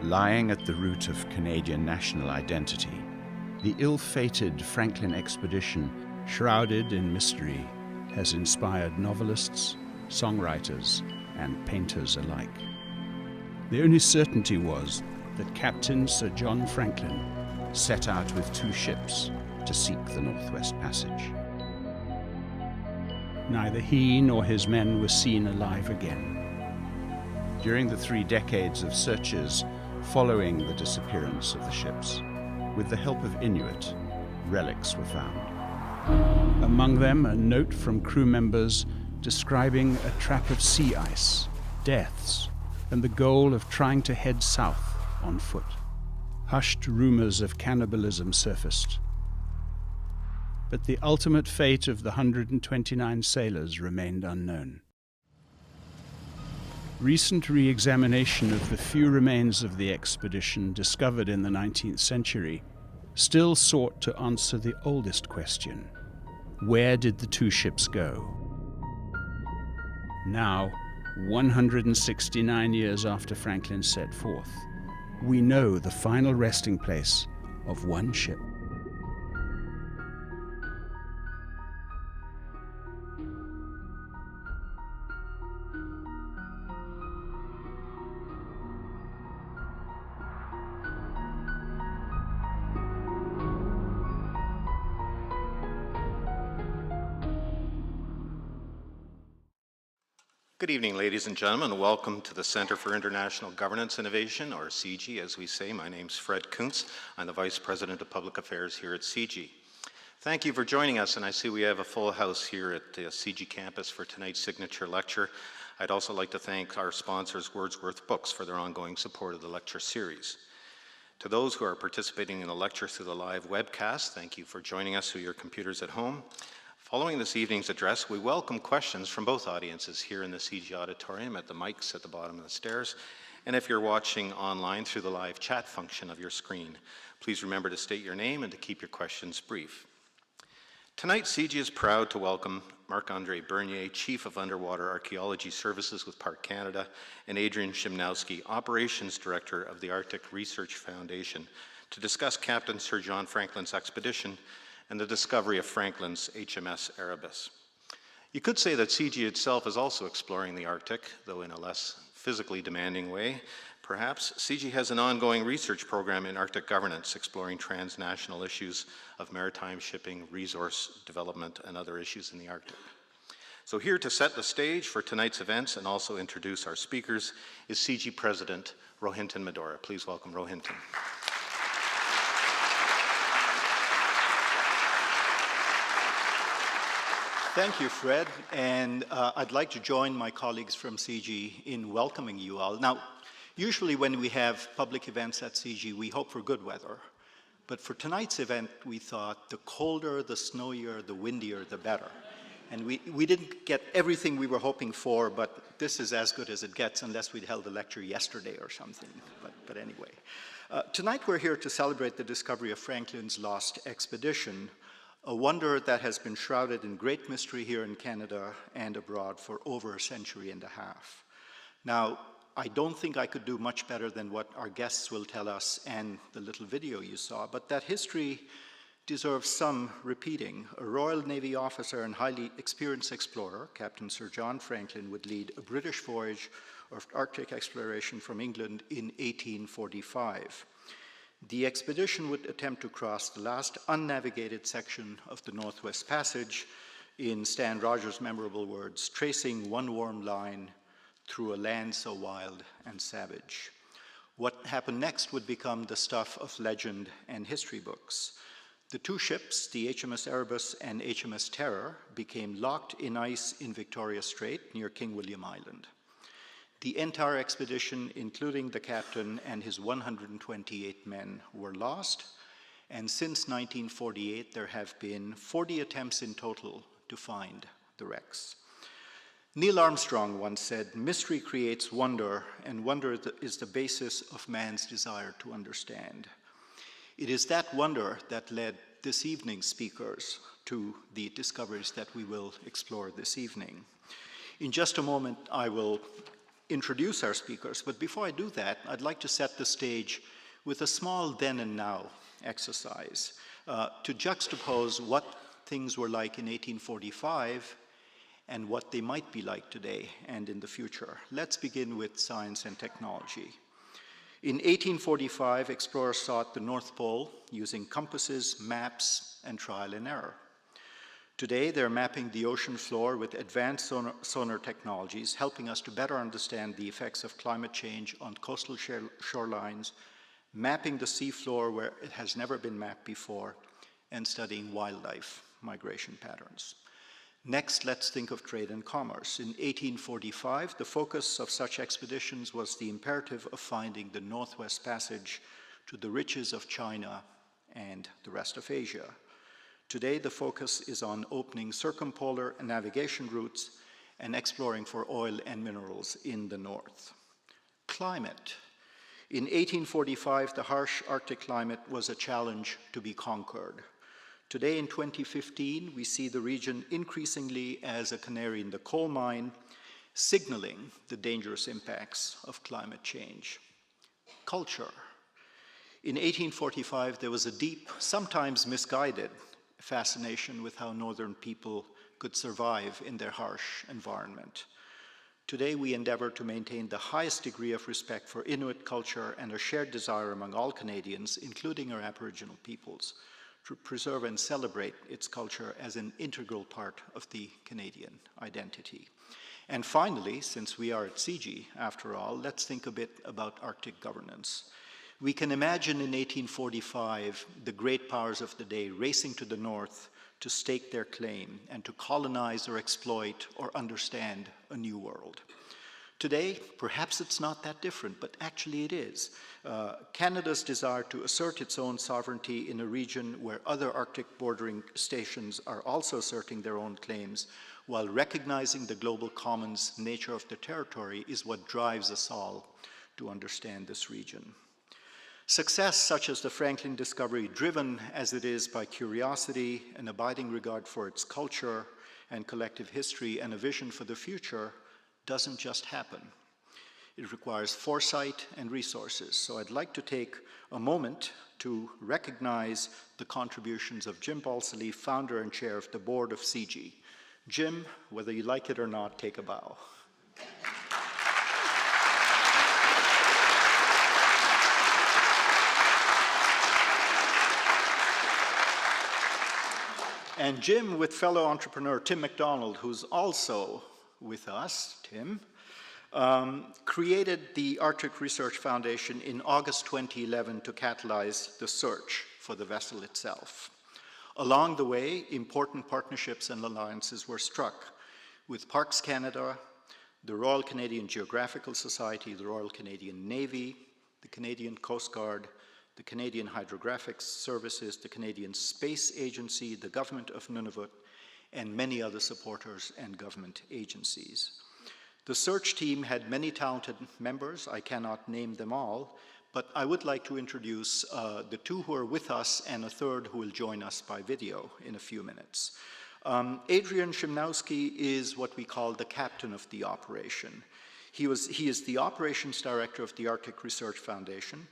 Lying at the root of Canadian national identity, the ill-fated Franklin expedition, shrouded in mystery, has inspired novelists, songwriters, and painters alike. The only certainty was that Captain Sir John Franklin set out with 2 ships to seek the Northwest Passage. Neither he nor his men were seen alive again. During the 3 decades of searches following the disappearance of the ships, with the help of Inuit, relics were found. Among them, a note from crew members describing a track of sea ice, deaths, and the goal of trying to head south on foot. Hushed rumors of cannibalism surfaced. But the ultimate fate of the 129 sailors remained unknown. Recent re-examination of the few remains of the expedition discovered in the 19th century still sought to answer the oldest question: where did the 2 ships go? Now, 169 years after Franklin set forth, we know the final resting place of 1 ship. Good evening, ladies and gentlemen. Welcome to the Center for International Governance Innovation, or CIGI, as we say. My name's Fred Kuntz. I'm the Vice President of Public Affairs here at CIGI. Thank you for joining us, and I see we have a full house here at the CIGI campus for tonight's signature lecture. I'd also like to thank our sponsors, Wordsworth Books, for their ongoing support of the lecture series. To those who are participating in the lecture through the live webcast, thank you for joining us through your computers at home. Following this evening's address, we welcome questions from both audiences here in the CIGI auditorium at the mics at the bottom of the stairs. And if you're watching online through the live chat function of your screen, please remember to state your name and to keep your questions brief. Tonight, CIGI is proud to welcome Marc-André Bernier, Chief of Underwater Archaeology Services with Park Canada, and Adrian Shimnowski, Operations Director of the Arctic Research Foundation, to discuss Captain Sir John Franklin's expedition and the discovery of Franklin's HMS Erebus. You could say that CIGI itself is also exploring the Arctic, though in a less physically demanding way. Perhaps CIGI has an ongoing research program in Arctic governance, exploring transnational issues of maritime shipping, resource development, and other issues in the Arctic. So here to set the stage for tonight's events and also introduce our speakers is CIGI President Rohinton Medora. Please welcome Rohinton. Thank you, Fred, and I'd like to join my colleagues from CIGI in welcoming you all. Now, usually when we have public events at CIGI, we hope for good weather, but for tonight's event, we thought the colder, the snowier, the windier, the better. And we didn't get everything we were hoping for, but this is as good as it gets unless we'd held a lecture yesterday or something, but anyway. Tonight we're here to celebrate the discovery of Franklin's lost expedition, a wonder that has been shrouded in great mystery here in Canada and abroad for over a century and a half. Now, I don't think I could do much better than what our guests will tell us and the little video you saw, but that history deserves some repeating. A Royal Navy officer and highly experienced explorer, Captain Sir John Franklin, would lead a British voyage of Arctic exploration from England in 1845. The expedition would attempt to cross the last unnavigated section of the Northwest Passage, in Stan Rogers' memorable words, tracing one warm line through a land so wild and savage. What happened next would become the stuff of legend and history books. The 2 ships, the HMS Erebus and HMS Terror, became locked in ice in Victoria Strait near King William Island. The entire expedition, including the captain and his 128 men, were lost, and since 1948 there have been 40 attempts in total to find the wrecks. Neil Armstrong once said, "Mystery creates wonder, and wonder is the basis of man's desire to understand." It is that wonder that led this evening's speakers to the discoveries that we will explore this evening. In just a moment, I will introduce our speakers, but before I do that, I'd like to set the stage with a small then and now exercise to juxtapose what things were like in 1845 and what they might be like today and in the future. Let's begin with science and technology. In 1845, explorers sought the North Pole using compasses, maps, and trial and error. Today, they're mapping the ocean floor with advanced sonar technologies, helping us to better understand the effects of climate change on coastal shorelines, mapping the seafloor where it has never been mapped before, and studying wildlife migration patterns. Next, let's think of trade and commerce. In 1845, the focus of such expeditions was the imperative of finding the Northwest Passage to the riches of China and the rest of Asia. Today, the focus is on opening circumpolar navigation routes and exploring for oil and minerals in the north. Climate. In 1845, the harsh Arctic climate was a challenge to be conquered. Today, in 2015, we see the region increasingly as a canary in the coal mine, signaling the dangerous impacts of climate change. Culture. In 1845, there was a deep, sometimes misguided, fascination with how northern people could survive in their harsh environment. Today, we endeavor to maintain the highest degree of respect for Inuit culture and a shared desire among all Canadians, including our Aboriginal peoples, to preserve and celebrate its culture as an integral part of the Canadian identity. And finally, since we are at CG, after all, let's think a bit about Arctic governance. We can imagine in 1845 the great powers of the day racing to the north to stake their claim and to colonize or exploit or understand a new world. Today, perhaps it's not that different, but actually it is. Canada's desire to assert its own sovereignty in a region where other Arctic bordering stations are also asserting their own claims, while recognizing the global commons nature of the territory, is what drives us all to understand this region. Success such as the Franklin discovery, driven as it is by curiosity, an abiding regard for its culture and collective history, and a vision for the future, doesn't just happen. It requires foresight and resources. So I'd like to take a moment to recognize the contributions of Jim Balsillie, founder and chair of the board of CG. Jim, whether you like it or not, take a bow. And Jim, with fellow entrepreneur Tim McDonald, who's also with us, Tim, created the Arctic Research Foundation in August 2011 to catalyze the search for the vessel itself. Along the way, important partnerships and alliances were struck with Parks Canada, the Royal Canadian Geographical Society, the Royal Canadian Navy, the Canadian Coast Guard, the Canadian Hydrographic Services, the Canadian Space Agency, the Government of Nunavut, and many other supporters and government agencies. The search team had many talented members. I cannot name them all, but I would like to introduce the two who are with us and a third who will join us by video in a few minutes. Adrian Szymnowski is what we call the captain of the operation. He is the operations director of the Arctic Research Foundation.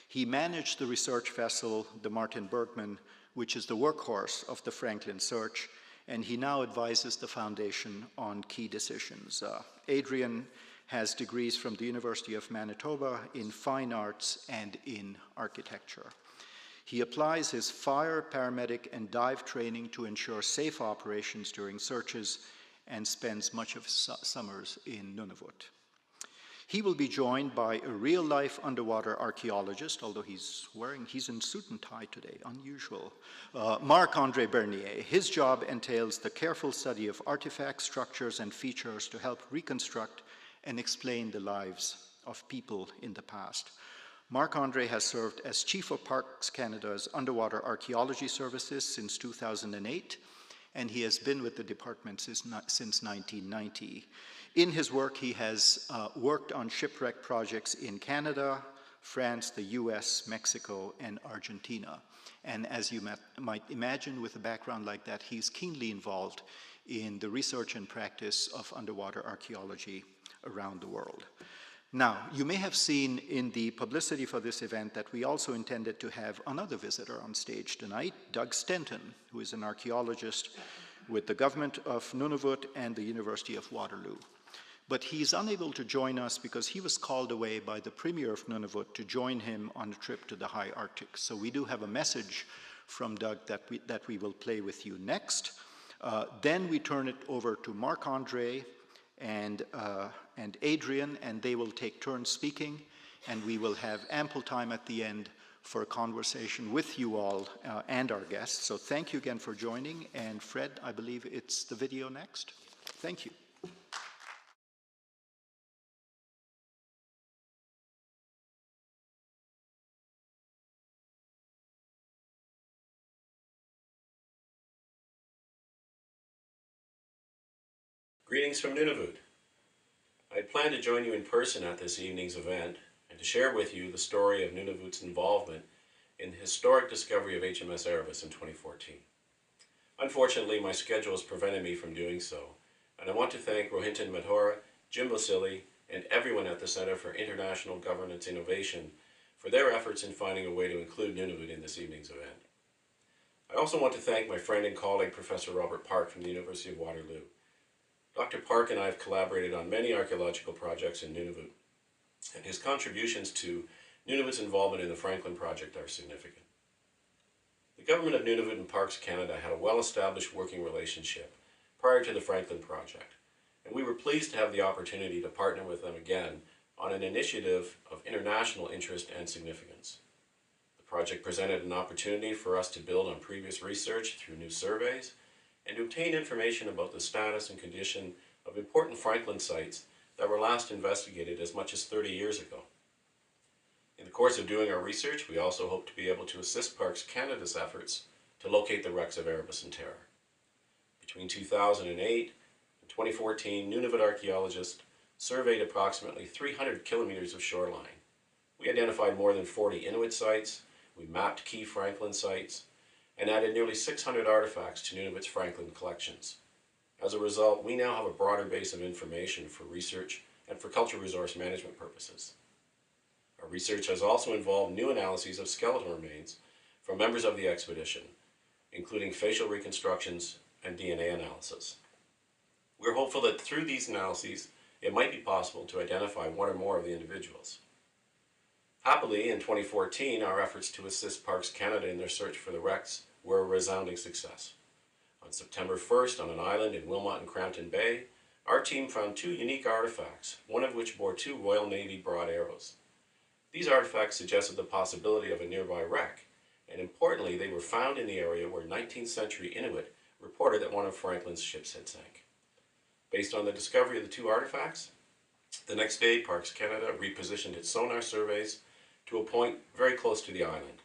He managed the research vessel, the Martin Bergman, which is the workhorse of the Franklin search, and he now advises the foundation on key decisions. Adrian has degrees from the University of Manitoba in fine arts and in architecture. He applies his fire, paramedic, and dive training to ensure safe operations during searches and spends much of his summers in Nunavut. He will be joined by a real-life underwater archaeologist, although he's in suit and tie today, unusual, Marc-André Bernier. His job entails the careful study of artifacts, structures, and features to help reconstruct and explain the lives of people in the past. Marc-André has served as Chief of Parks Canada's Underwater Archaeology Services since 2008, and he has been with the department since 1990. In his work, he has worked on shipwreck projects in Canada, France, the US, Mexico, and Argentina. And as you might imagine, with a background like that, he's keenly involved in the research and practice of underwater archaeology around the world. Now, you may have seen in the publicity for this event that we also intended to have another visitor on stage tonight, Doug Stenton, who is an archaeologist with the government of Nunavut and the University of Waterloo. But he's unable to join us because he was called away by the Premier of Nunavut to join him on a trip to the high Arctic. So we do have a message from Doug that we will play with you next. Then we turn it over to Marc-Andre and Adrian, and they will take turns speaking, and we will have ample time at the end for a conversation with you all and our guests. So thank you again for joining, and Fred, I believe it's the video next. Thank you. Greetings from Nunavut. I plan to join you in person at this evening's event and to share with you the story of Nunavut's involvement in the historic discovery of HMS Erebus in 2014. Unfortunately, my schedule has prevented me from doing so, and I want to thank Rohinton Madhora, Jim Vasili, and everyone at the Center for International Governance Innovation for their efforts in finding a way to include Nunavut in this evening's event. I also want to thank my friend and colleague, Professor Robert Park from the University of Waterloo. Dr. Park and I have collaborated on many archaeological projects in Nunavut, and his contributions to Nunavut's involvement in the Franklin Project are significant. The government of Nunavut and Parks Canada had a well-established working relationship prior to the Franklin Project, and we were pleased to have the opportunity to partner with them again on an initiative of international interest and significance. The project presented an opportunity for us to build on previous research through new surveys and to obtain information about the status and condition of important Franklin sites that were last investigated as much as 30 years ago. In the course of doing our research, we also hope to be able to assist Parks Canada's efforts to locate the wrecks of Erebus and Terror. Between 2008 and 2014, Nunavut archaeologists surveyed approximately 300 kilometers of shoreline. We identified more than 40 Inuit sites, we mapped key Franklin sites, and added nearly 600 artifacts to Nunavut's Franklin collections. As a result, we now have a broader base of information for research and for cultural resource management purposes. Our research has also involved new analyses of skeletal remains from members of the expedition, including facial reconstructions and DNA analysis. We're hopeful that through these analyses, it might be possible to identify one or more of the individuals. Happily, in 2014, our efforts to assist Parks Canada in their search for the wrecks were a resounding success. On September 1st, on an island in Wilmot and Crampton Bay, our team found two unique artifacts, one of which bore two Royal Navy broad arrows. These artifacts suggested the possibility of a nearby wreck, and importantly, they were found in the area where 19th century Inuit reported that one of Franklin's ships had sank. Based on the discovery of the two artifacts, the next day, Parks Canada repositioned its sonar surveys to a point very close to the island.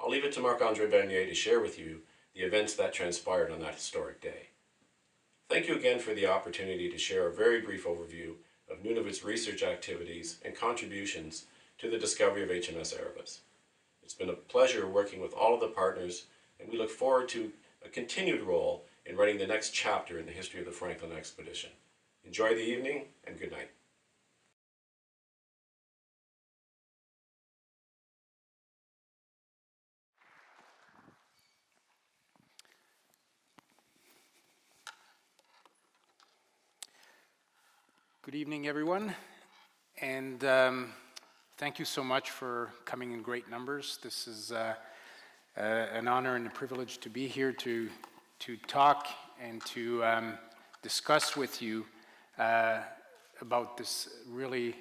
I'll leave it to Marc-Andre Bernier to share with you the events that transpired on that historic day. Thank you again for the opportunity to share a very brief overview of Nunavut's research activities and contributions to the discovery of HMS Erebus. It's been a pleasure working with all of the partners, and we look forward to a continued role in writing the next chapter in the history of the Franklin expedition. Enjoy the evening, and good night. Good evening, everyone, and thank you so much for coming in great numbers. This is an honor and a privilege to be here to talk and to discuss with you about this really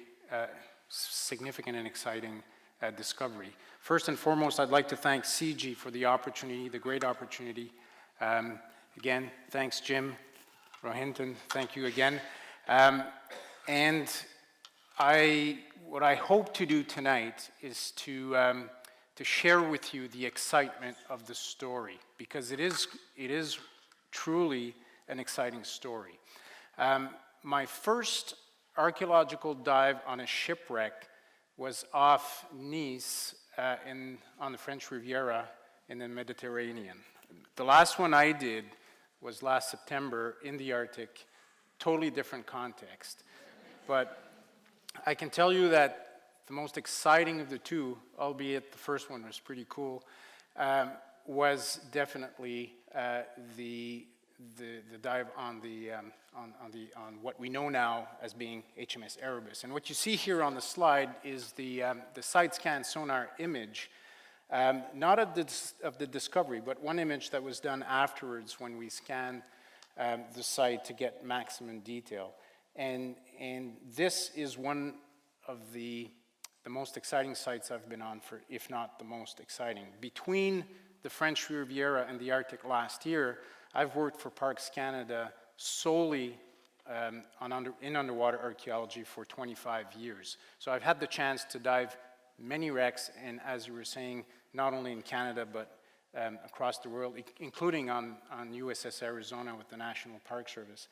significant and exciting discovery. First and foremost, I'd like to thank CG for the opportunity, the great opportunity. Again, thanks, Jim, Rohinton, thank you again. And what I hope to do tonight is to share with you the excitement of the story, because it is truly an exciting story. My first archaeological dive on a shipwreck was off Nice on the French Riviera in the Mediterranean. The last one I did was last September in the Arctic, totally different context. But I can tell you that the most exciting of the two, albeit the first one was pretty cool, was definitely the dive on what we know now as being HMS Erebus. And what you see here on the slide is the side scan sonar image, not of the discovery, but one image that was done afterwards when we scanned the site to get maximum detail. And this is one of the most exciting sites I've been on for, if not the most exciting. Between the French Riviera and the Arctic last year, I've worked for Parks Canada solely in underwater archaeology for 25 years. So I've had the chance to dive many wrecks, and as you were saying, not only in Canada, but across the world, including on USS Arizona with the National Park Service.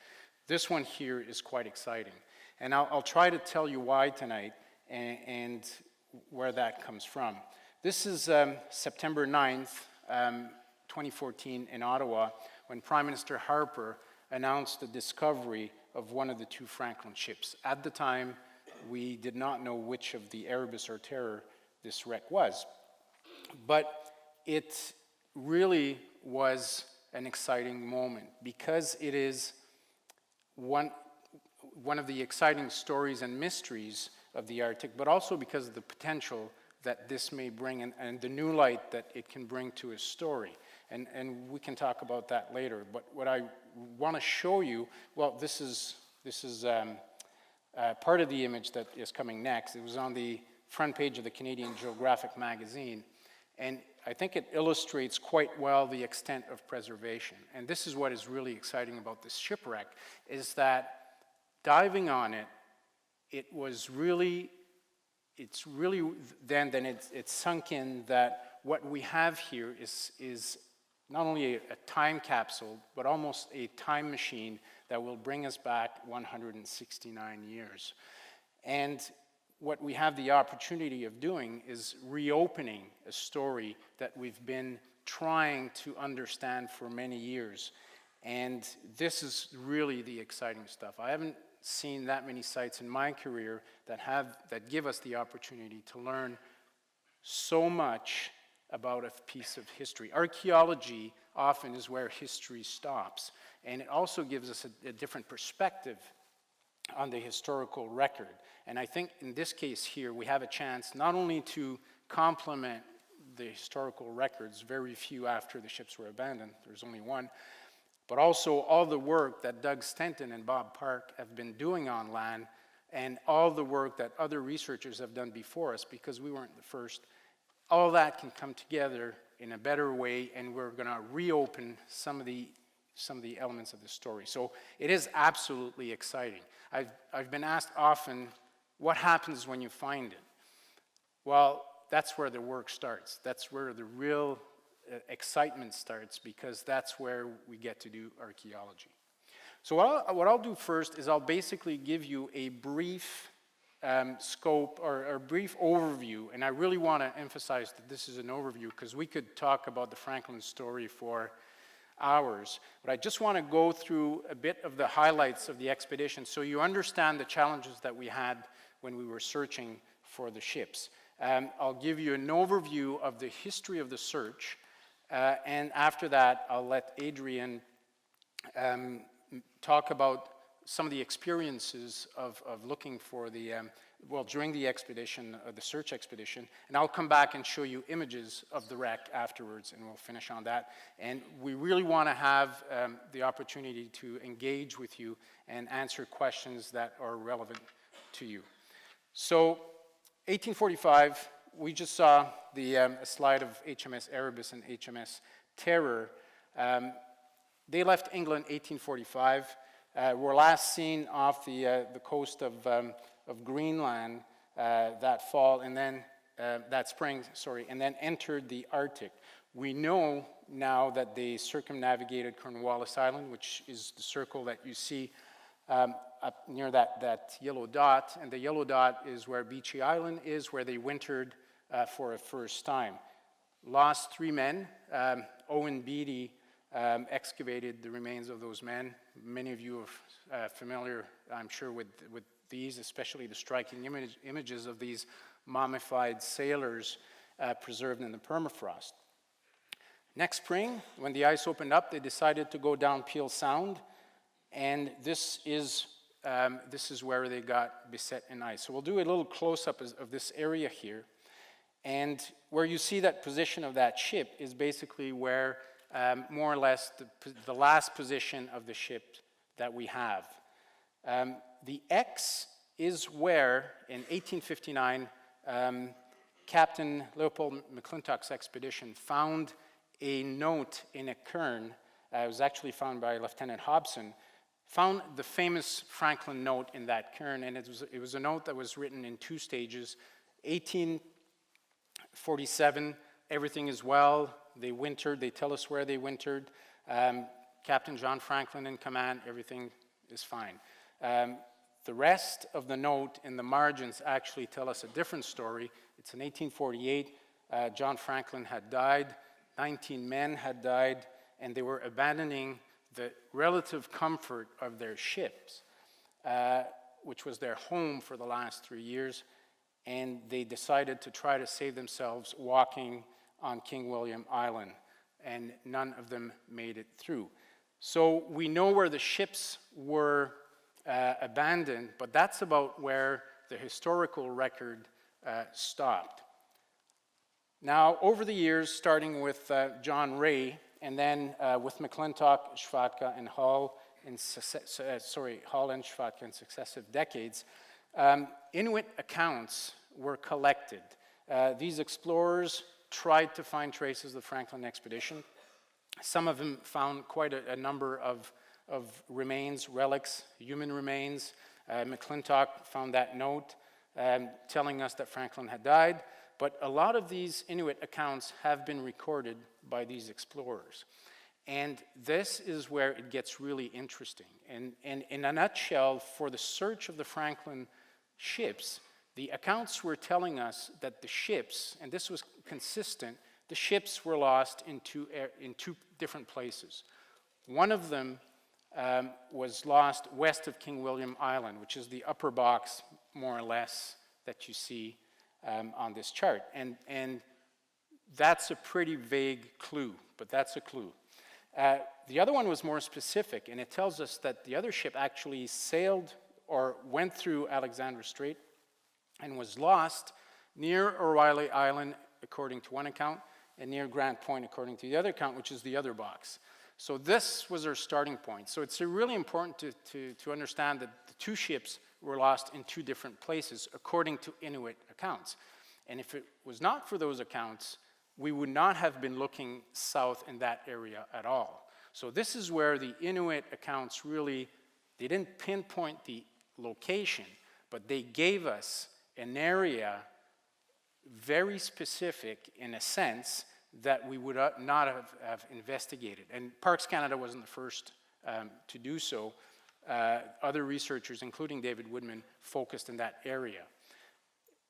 This one here is quite exciting. And I'll try to tell you why tonight and where that comes from. This is September 9th, 2014 in Ottawa, when Prime Minister Harper announced the discovery of one of the two Franklin ships. At the time, we did not know which of the Erebus or Terror this wreck was. But it really was an exciting moment because it is one of the exciting stories and mysteries of the Arctic, but also because of the potential that this may bring and the new light that it can bring to a story. And we can talk about that later. But what I want to show you, well, this is part of the image that is coming next. It was on the front page of the Canadian Geographic magazine. And I think it illustrates quite well the extent of preservation. And this is what is really exciting about this shipwreck, is that diving on it, it's really then it's sunk in that what we have here is not only a time capsule, but almost a time machine that will bring us back 169 years. And what we have the opportunity of doing is reopening a story that we've been trying to understand for many years. And this is really the exciting stuff. I haven't seen that many sites in my career that give us the opportunity to learn so much about a piece of history. Archaeology often is where history stops, and it also gives us a different perspective on the historical record. And I think in this case here, we have a chance not only to complement the historical records, very few after the ships were abandoned, there's only one, but also all the work that Doug Stenton and Bob Park have been doing on land, and all the work that other researchers have done before us, because we weren't the first. All that can come together in a better way, and we're going to reopen some of the elements of the story. So it is absolutely exciting. I've been asked often, what happens when you find it? Well, that's where the work starts. That's where the real excitement starts, because that's where we get to do archaeology. So what I'll do first is I'll basically give you a brief scope or a brief overview, and I really want to emphasize that this is an overview because we could talk about the Franklin story for hours, but I just want to go through a bit of the highlights of the expedition so you understand the challenges that we had when we were searching for the ships. I'll give you an overview of the history of the search, and after that I'll let Adrian talk about some of the experiences of looking for the, during the expedition, the search expedition, and I'll come back and show you images of the wreck afterwards, and we'll finish on that. And we really want to have the opportunity to engage with you and answer questions that are relevant to you. So, 1845, we just saw a slide of HMS Erebus and HMS Terror. They left England 1845, were last seen off the coast of Greenland that fall, and then that spring, and then entered the Arctic. We know now that they circumnavigated Cornwallis Island, which is the circle that you see up near that yellow dot, and the yellow dot is where Beechey Island is, where they wintered for a first time. Lost 3 men. Owen Beatty excavated the remains of those men. Many of you are familiar, I'm sure, with these, especially the striking images of these mummified sailors preserved in the permafrost. Next spring, when the ice opened up, they decided to go down Peel Sound, and this is where they got beset in ice. So we'll do a little close-up of this area here. And where you see that position of that ship is basically where, more or less, the last position of the ship that we have. The X is where, in 1859, Captain Leopold McClintock's expedition found a note in a cairn. It was actually found by Lieutenant Hobson. Found the famous Franklin note in that cairn, and it was a note that was written in 2 stages. 1847, everything is well. They wintered. They tell us where they wintered. Captain John Franklin in command. Everything is fine. The rest of the note in the margins actually tell us a different story. It's in 1848. John Franklin had died. 19 men had died, and they were abandoning the relative comfort of their ships, which was their home for the last 3 years, and they decided to try to save themselves walking on King William Island, and none of them made it through. So we know where the ships were abandoned, but that's about where the historical record stopped. Now, over the years, starting with John Ray, and then with McClintock, Schwatka, and Hall, and Schwatka in successive decades, Inuit accounts were collected. These explorers tried to find traces of the Franklin expedition. Some of them found quite a number of remains, relics, human remains. McClintock found that note telling us that Franklin had died. But a lot of these Inuit accounts have been recorded by these explorers. And this is where it gets really interesting. And in a nutshell, for the search of the Franklin ships, the accounts were telling us that the ships, and this was consistent, the ships were lost in two different places. One of them was lost west of King William Island, which is the upper box, more or less, that you see on this chart. And that's a pretty vague clue, but that's a clue. The other one was more specific, and it tells us that the other ship actually sailed or went through Alexander Strait and was lost near O'Reilly Island, according to one account, and near Grant Point, according to the other account, which is the other box. So this was our starting point. So it's really important to understand that the 2 ships were lost in 2 different places, according to Inuit accounts. And if it was not for those accounts, we would not have been looking south in that area at all. So this is where the Inuit accounts really, they didn't pinpoint the location, but they gave us an area very specific in a sense that we would not have investigated. And Parks Canada wasn't the first to do so. Other researchers, including David Woodman, focused in that area.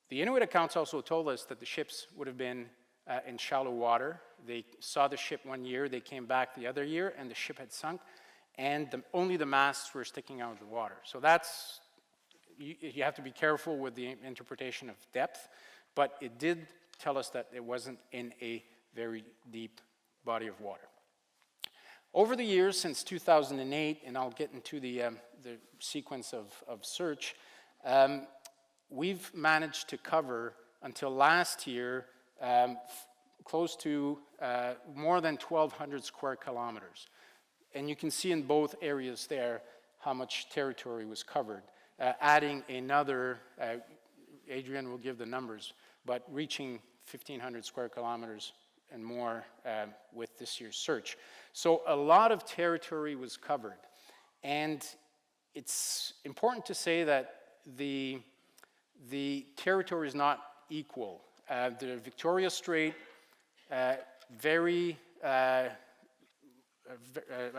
The Inuit accounts also told us that the ships would have been in shallow water. They saw the ship one year, they came back the other year, and the ship had sunk, and only the masts were sticking out of the water. So that's, you have to be careful with the interpretation of depth, but it did tell us that it wasn't in a very deep body of water. Over the years, since 2008, and I'll get into the sequence of search, we've managed to cover, until last year, close to more than 1,200 square kilometers. And you can see in both areas there how much territory was covered. Adding another, Adrian will give the numbers, but reaching 1,500 square kilometers and more with this year's search. So a lot of territory was covered. And it's important to say that the territory is not equal. The Victoria Strait, a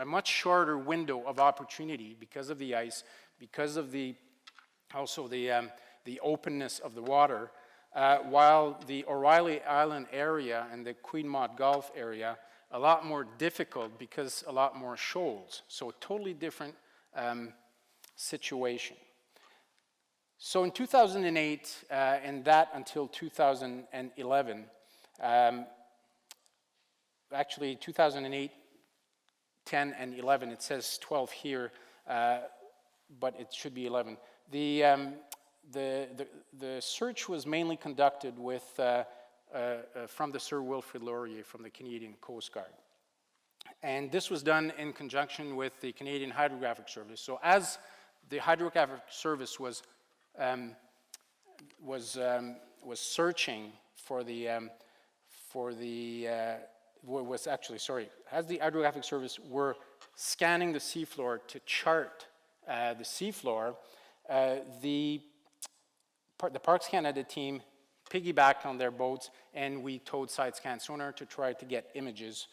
much shorter window of opportunity because of the ice, because of also the openness of the water, while the O'Reilly Island area and the Queen Maud Gulf area a lot more difficult because a lot more shoals. So a totally different situation. So in 2008, and that until 2011, actually 2008, 10 and 11, it says 12 here, but it should be 11. The search was mainly conducted with, from the Sir Wilfrid Laurier from the Canadian Coast Guard. And this was done in conjunction with the Canadian Hydrographic Service. So as the Hydrographic Service was searching for the, as the Hydrographic Service were scanning the seafloor to chart the seafloor, the Parks Canada team piggybacked on their boats, and we towed side-scan sonar to try to get images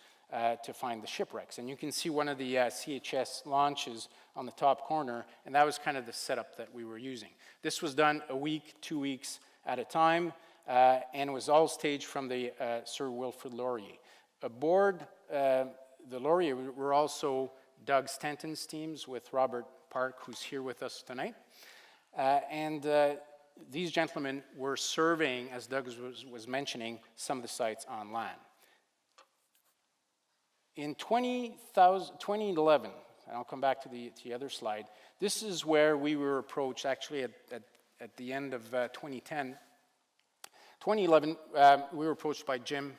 to find the shipwrecks. And you can see one of the CHS launches on the top corner, and that was kind of the setup that we were using. This was done a week, 2 weeks at a time, and was all staged from the Sir Wilfrid Laurier. Aboard the Laurier were also Doug Stenton's teams with Robert Park, who's here with us tonight. These gentlemen were surveying, as Doug was mentioning, some of the sites on land. In 2011, and I'll come back to the other slide, this is where we were approached, actually at the end of 2010. 2011, we were approached by Jim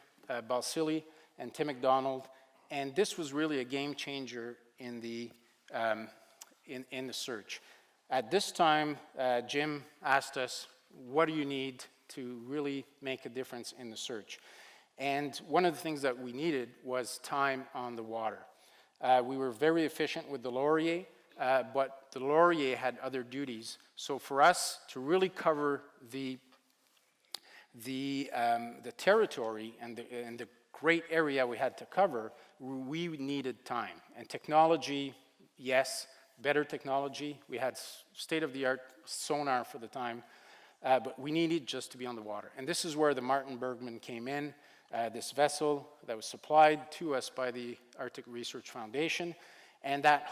Balsillie and Tim McDonald, and this was really a game changer in the search. At this time, Jim asked us, what do you need to really make a difference in the search? And one of the things that we needed was time on the water. We were very efficient with the Laurier, but the Laurier had other duties. So for us to really cover the territory and the great area we had to cover, we needed time. And technology, yes, better technology. We had state-of-the-art sonar for the time, but we needed just to be on the water. And this is where the Martin Bergman came in, this vessel that was supplied to us by the Arctic Research Foundation. And that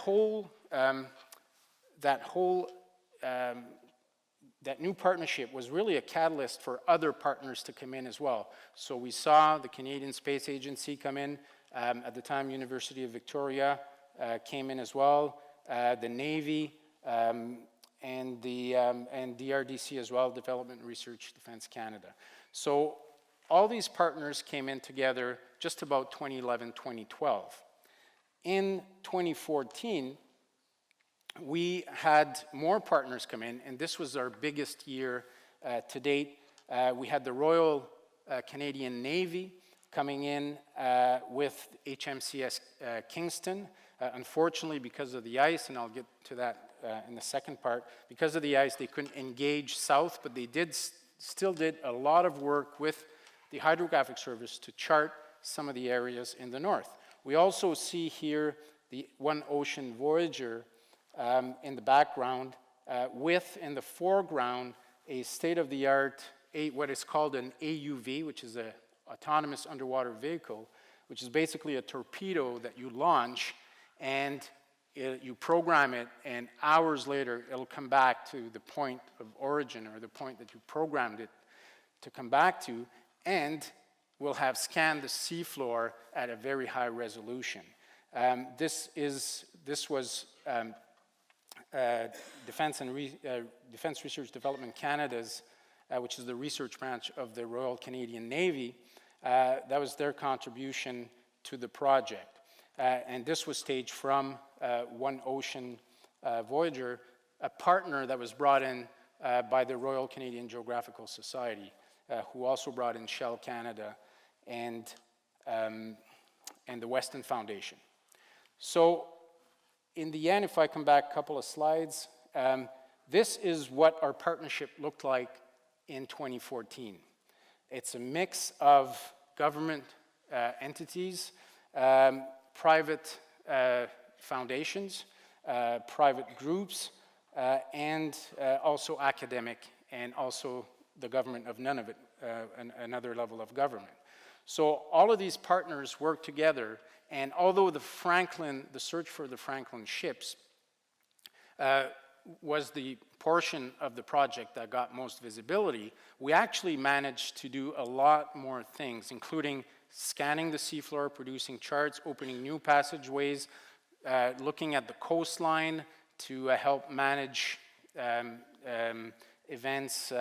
new partnership was really a catalyst for other partners to come in as well. So we saw the Canadian Space Agency come in, at the time University of Victoria came in as well, the Navy, and DRDC as well, Development Research Defense Canada. So all these partners came in together just about 2011, 2012. In 2014, we had more partners come in, and this was our biggest year to date. We had the Royal Canadian Navy coming in with HMCS Kingston. Unfortunately, because of the ice, and I'll get to that in the second part, because of the ice, they couldn't engage south, but they still did a lot of work with the Hydrographic Service to chart some of the areas in the north. We also see here the One Ocean Voyager in the background, with in the foreground a state-of-the-art, what is called an AUV, which is an autonomous underwater vehicle, which is basically a torpedo that you launch and you program it, and hours later it'll come back to the point of origin or the point that you programmed it to come back to, and will have scanned the seafloor at a very high resolution. This was Defense Research Development Canada's, which is the research branch of the Royal Canadian Navy. That was their contribution to the project. And this was staged from One Ocean Voyager, a partner that was brought in by the Royal Canadian Geographical Society, who also brought in Shell Canada and the Weston Foundation. So in the end, if I come back a couple of slides, this is what our partnership looked like in 2014. It's a mix of government entities, private foundations, private groups, and also academic, and also the government of Nunavut, another level of government. So all of these partners work together, and although the search for the Franklin ships was the portion of the project that got most visibility, we actually managed to do a lot more things, including scanning the seafloor, producing charts, opening new passageways, looking at the coastline to help manage events,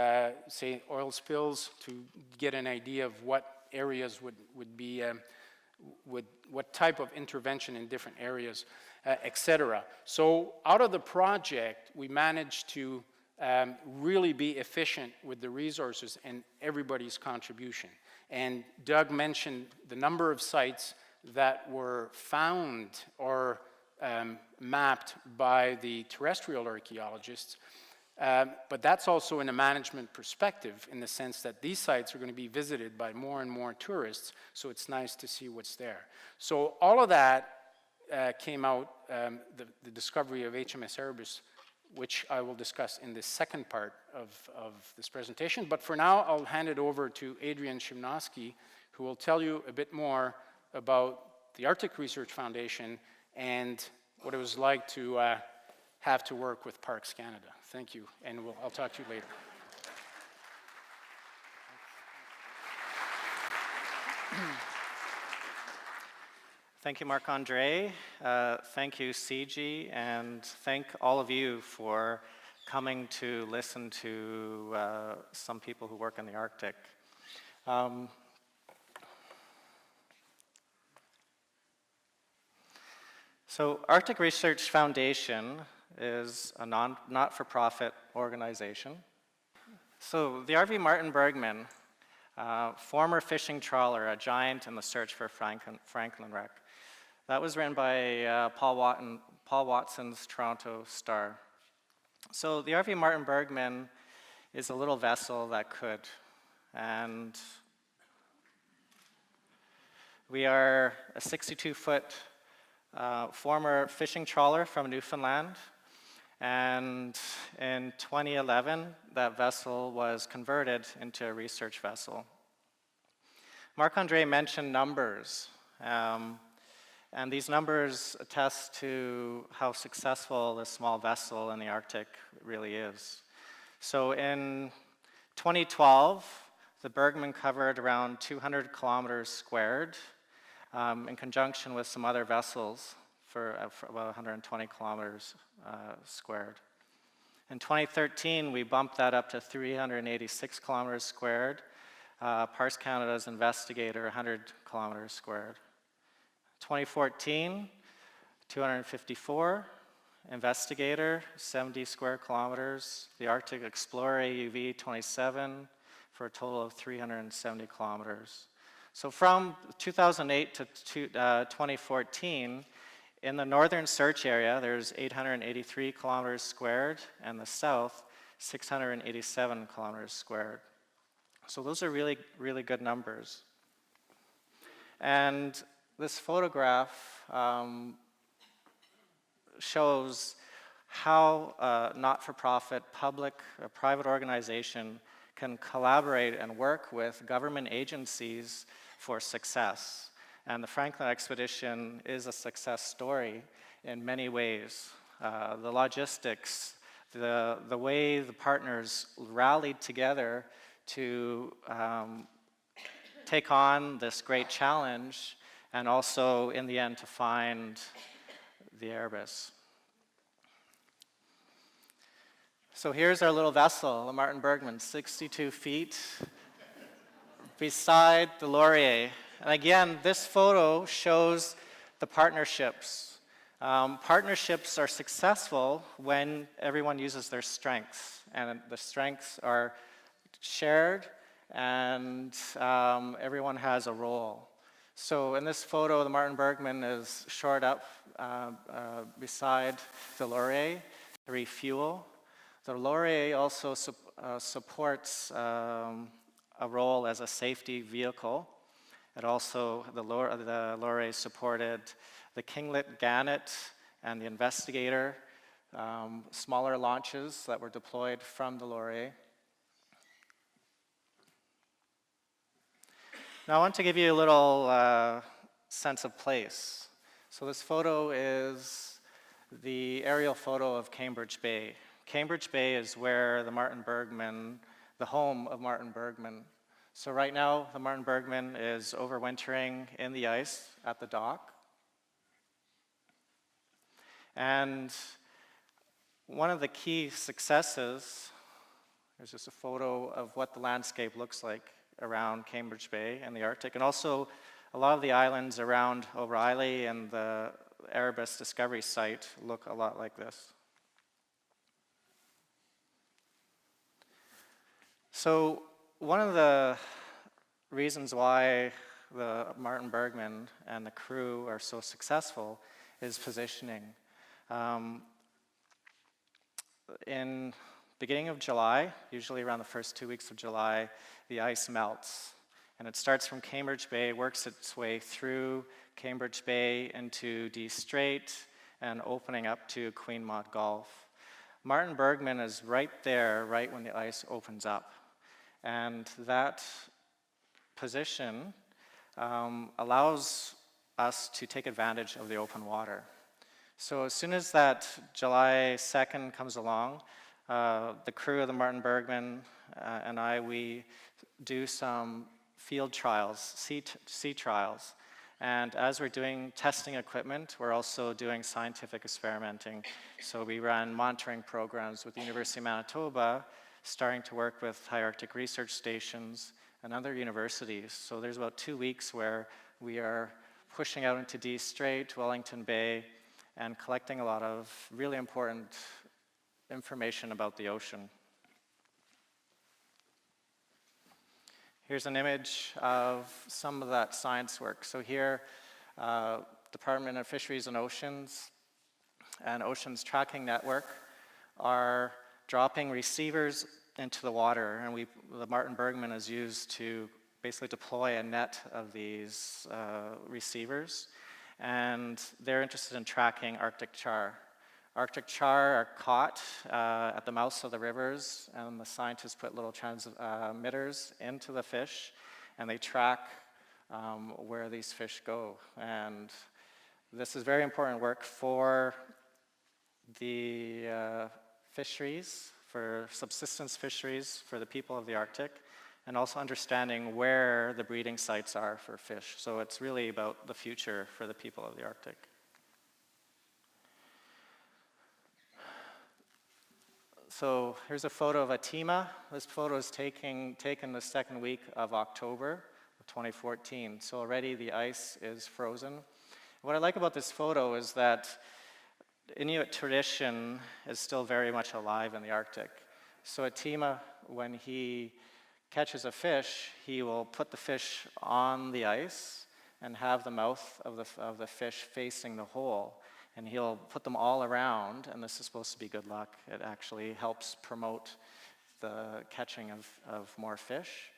say oil spills, to get an idea of what areas would be, what type of intervention in different areas, etc. So out of the project, we managed to really be efficient with the resources and everybody's contribution. And Doug mentioned the number of sites that were found or mapped by the terrestrial archaeologists, but that's also in a management perspective, in the sense that these sites are going to be visited by more and more tourists, so it's nice to see what's there. So all of that came out, the discovery of HMS Erebus, which I will discuss in the second part of this presentation. But for now, I'll hand it over to Adrian Shimnosky, who will tell you a bit more about the Arctic Research Foundation and what it was like to have to work with Parks Canada. Thank you, and I'll talk to you later. Thank you, Marc-Andre. Thank you, CG, and thank all of you for coming to listen to some people who work in the Arctic. So Arctic Research Foundation is a not-for-profit organization. So the RV Martin Bergman, former fishing trawler, a giant in the search for Franklin wreck. That was written by Paul Watson's Toronto Star. So the RV Martin Bergman is a little vessel that could, and we are a 62-foot former fishing trawler from Newfoundland, and in 2011, that vessel was converted into a research vessel. Marc-Andre mentioned numbers, and these numbers attest to how successful this small vessel in the Arctic really is. So in 2012, the Bergman covered around 200 kilometers squared, in conjunction with some other vessels for about 120 kilometers squared. In 2013, we bumped that up to 386 kilometers squared. Parks Canada's investigator, 100 kilometers squared. 2014, 254, investigator, 70 square kilometers. The Arctic Explorer AUV, 27, for a total of 370 kilometers. So from 2008 to 2014, in the northern search area, there's 883 kilometers squared, and the south, 687 kilometers squared. So those are really, really good numbers. And this photograph shows how a not-for-profit, public, or private organization can collaborate and work with government agencies for success. And the Franklin expedition is a success story in many ways. The logistics, the way the partners rallied together to take on this great challenge, and also in the end to find the Erebus. So here's our little vessel, the Martin Bergman, 62 feet beside the Laurier. And again, this photo shows the partnerships. Partnerships are successful when everyone uses their strengths, and the strengths are shared, and everyone has a role. So in this photo, the Martin Bergman is shored up beside the Laurier to refuel. The Laurier also supports a role as a safety vehicle. It also, the Laurier supported the Kinglet Gannet and the Investigator, smaller launches that were deployed from the Laurier. Now I want to give you a little sense of place. So this photo is the aerial photo of Cambridge Bay. Cambridge Bay is where the home of Martin Bergman. So right now, the Martin Bergman is overwintering in the ice at the dock. And one of the key successes, there's just a photo of what the landscape looks like around Cambridge Bay and the Arctic, and also a lot of the islands around O'Reilly and the Erebus discovery site look a lot like this. So one of the reasons why the Martin Bergman and the crew are so successful is positioning. In beginning of July, usually around the first 2 weeks of July, the ice melts. And it starts from Cambridge Bay, works its way through Cambridge Bay into D Strait and opening up to Queen Maud Gulf. Martin Bergman is right there, right when the ice opens up. And that position allows us to take advantage of the open water. So as soon as that July 2nd comes along, the crew of the Martin Bergman and I, we do some field trials, sea trials. And as we're doing testing equipment, we're also doing scientific experimenting. So we ran monitoring programs with the University of Manitoba, starting to work with high Arctic research stations and other universities. So there's about 2 weeks where we are pushing out into D Strait, Wellington Bay, and collecting a lot of really important information about the ocean. Here's an image of some of that science work. So here, Department of Fisheries and Oceans Tracking Network are dropping receivers into the water, and the Martin Bergman is used to basically deploy a net of these receivers, and they're interested in tracking Arctic char. Arctic char are caught at the mouths of the rivers, and the scientists put little transmitters into the fish, and they track where these fish go. And this is very important work for the fisheries, for subsistence fisheries for the people of the Arctic, and also understanding where the breeding sites are for fish. So it's really about the future for the people of the Arctic. So here's a photo of Atima. This photo is taken the second week of October of 2014. So already the ice is frozen. What I like about this photo is that Inuit tradition is still very much alive in the Arctic. So Atima, when he catches a fish, he will put the fish on the ice and have the mouth of the fish facing the hole. And he'll put them all around, and this is supposed to be good luck. It actually helps promote the catching of more fish.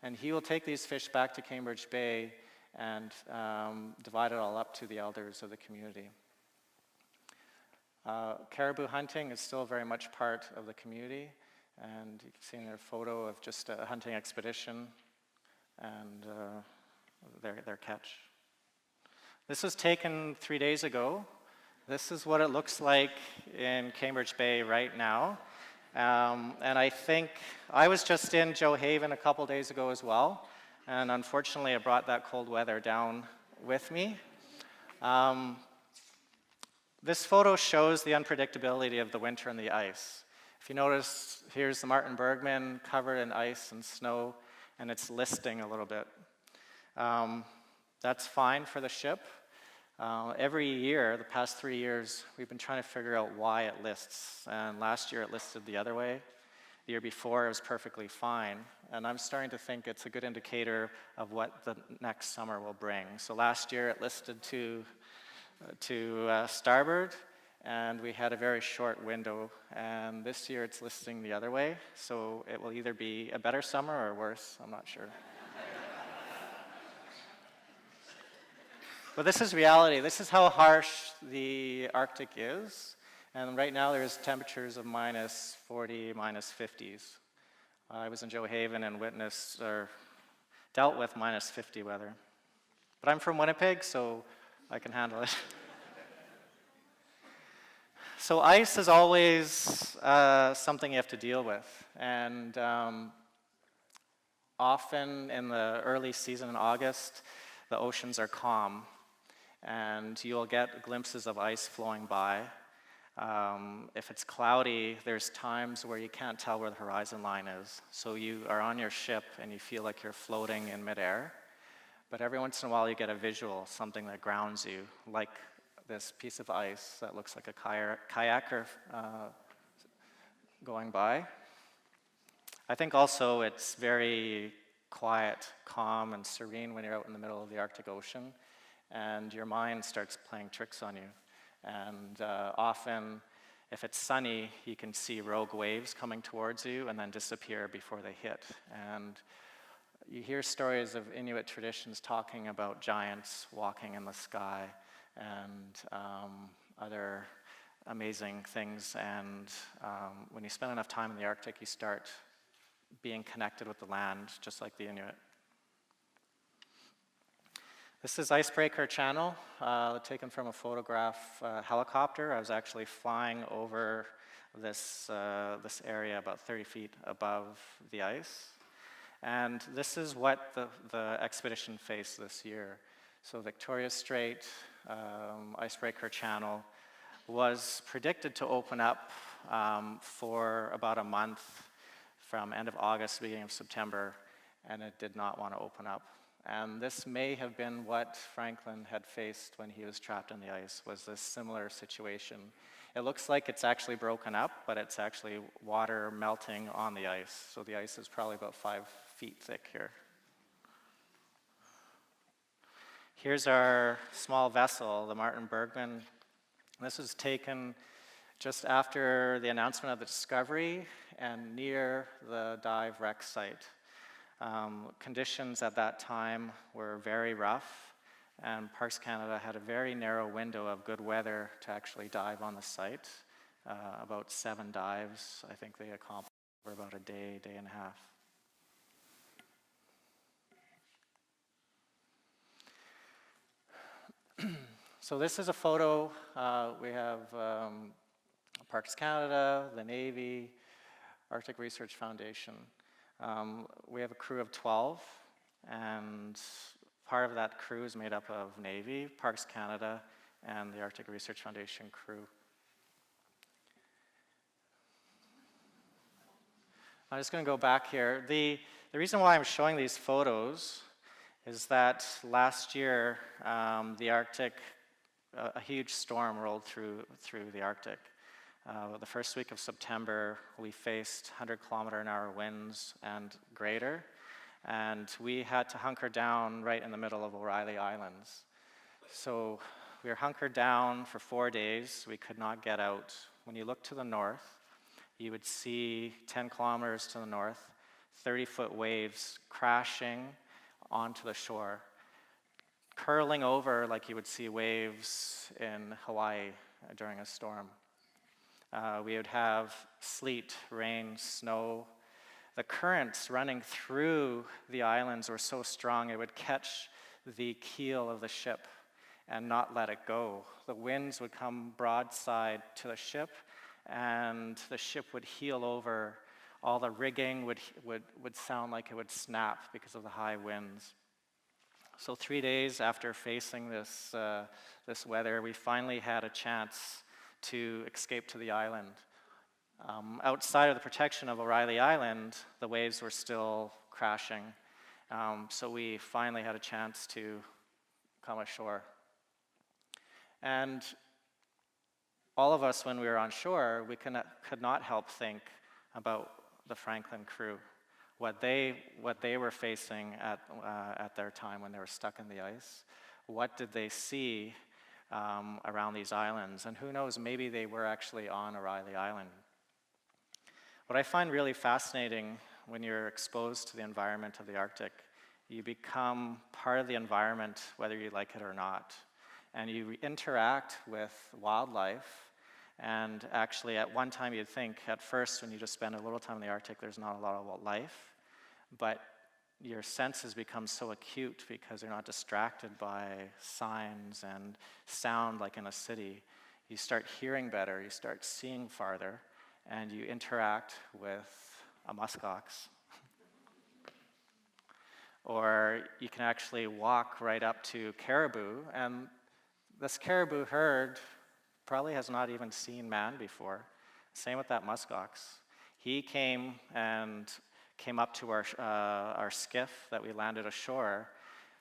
And he will take these fish back to Cambridge Bay and divide it all up to the elders of the community. Caribou hunting is still very much part of the community, and you can see in their photo of just a hunting expedition and their catch. This was taken 3 days ago. This is what it looks like in Cambridge Bay right now. And I think I was just in Joe Haven a couple days ago as well, and unfortunately I brought that cold weather down with me. This photo shows the unpredictability of the winter and the ice. If you notice, here's the Martin Bergman covered in ice and snow, and it's listing a little bit. That's fine for the ship. Every year, the past 3 years, we've been trying to figure out why it lists. And last year it listed the other way. The year before it was perfectly fine. And I'm starting to think it's a good indicator of what the next summer will bring. So last year it listed to starboard, and we had a very short window. And this year it's listing the other way. So it will either be a better summer or worse, I'm not sure. But this is reality. This is how harsh the Arctic is. And right now there's temperatures of -40, -50s. I was in Joe Haven and witnessed dealt with minus 50 weather. But I'm from Winnipeg, so I can handle it. So ice is always something you have to deal with. And often in the early season in August, the oceans are calm. And you'll get glimpses of ice flowing by. If it's cloudy, there's times where you can't tell where the horizon line is. So you are on your ship and you feel like you're floating in midair. But every once in a while you get a visual, something that grounds you, like this piece of ice that looks like a kayaker going by. I think also it's very quiet, calm, and serene when you're out in the middle of the Arctic Ocean, and your mind starts playing tricks on you. And often, if it's sunny, you can see rogue waves coming towards you and then disappear before they hit. And you hear stories of Inuit traditions talking about giants walking in the sky and other amazing things. And when you spend enough time in the Arctic, you start being connected with the land, just like the Inuit. This is Icebreaker Channel, taken from a photograph helicopter. I was actually flying over this area about 30 feet above the ice. And this is what the expedition faced this year. So Victoria Strait, Icebreaker Channel, was predicted to open up for about a month from end of August, beginning of September, and it did not want to open up. And this may have been what Franklin had faced when he was trapped in the ice, was this similar situation. It looks like it's actually broken up, but it's actually water melting on the ice. So the ice is probably about 5 feet thick here. Here's our small vessel, the Martin Bergman. This was taken just after the announcement of the discovery and near the dive wreck site. Conditions at that time were very rough, and Parks Canada had a very narrow window of good weather to actually dive on the site. About 7 dives, I think they accomplished over about a day, day and a half. So this is a photo. We have Parks Canada, the Navy, Arctic Research Foundation. We have a crew of 12, and part of that crew is made up of Navy, Parks Canada, and the Arctic Research Foundation crew. I'm just going to go back here. The reason why I'm showing these photos is that last year, the Arctic, a huge storm rolled through the Arctic. The first week of September, we faced 100-kilometer-an-hour winds and greater, and we had to hunker down right in the middle of O'Reilly Islands. So we were hunkered down for 4 days. We could not get out. When you look to the north, you would see 10 kilometers to the north, 30-foot waves crashing onto the shore, curling over like you would see waves in Hawaii during a storm. We would have sleet, rain, snow. The currents running through the islands were so strong it would catch the keel of the ship and not let it go. The winds would come broadside to the ship, and the ship would heel over. All the rigging would sound like it would snap because of the high winds. So 3 days after facing this weather, we finally had a chance to escape to the island. Outside of the protection of O'Reilly Island, the waves were still crashing. So we finally had a chance to come ashore. And all of us, when we were on shore, we could not help think about the Franklin crew, what they were facing at their time when they were stuck in the ice. What did they see around these islands? And who knows, maybe they were actually on O'Reilly Island. What I find really fascinating when you're exposed to the environment of the Arctic, you become part of the environment whether you like it or not. And you interact with wildlife. And actually, at one time, you'd think, at first, when you just spend a little time in the Arctic, there's not a lot of life. But your senses become so acute because you're not distracted by signs and sound like in a city. You start hearing better, you start seeing farther, and you interact with a muskox. Or you can actually walk right up to caribou, and this caribou herd probably has not even seen man before. Same with that muskox. He came up to our skiff that we landed ashore,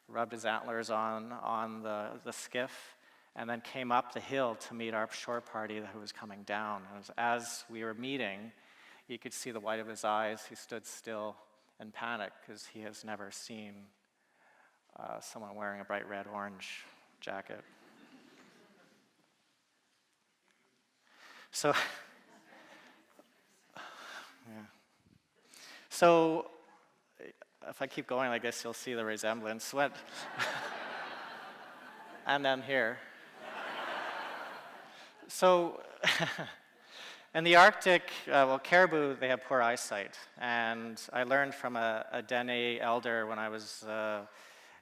rubbed his antlers on the skiff, and then came up the hill to meet our shore party who was coming down. And as we were meeting, you could see the white of his eyes. He stood still in panic because he has never seen someone wearing a bright red-orange jacket. So, yeah. So, if I keep going, I guess you'll see the resemblance. And then here. So, in the Arctic, caribou, they have poor eyesight. And I learned from a Dene elder when I was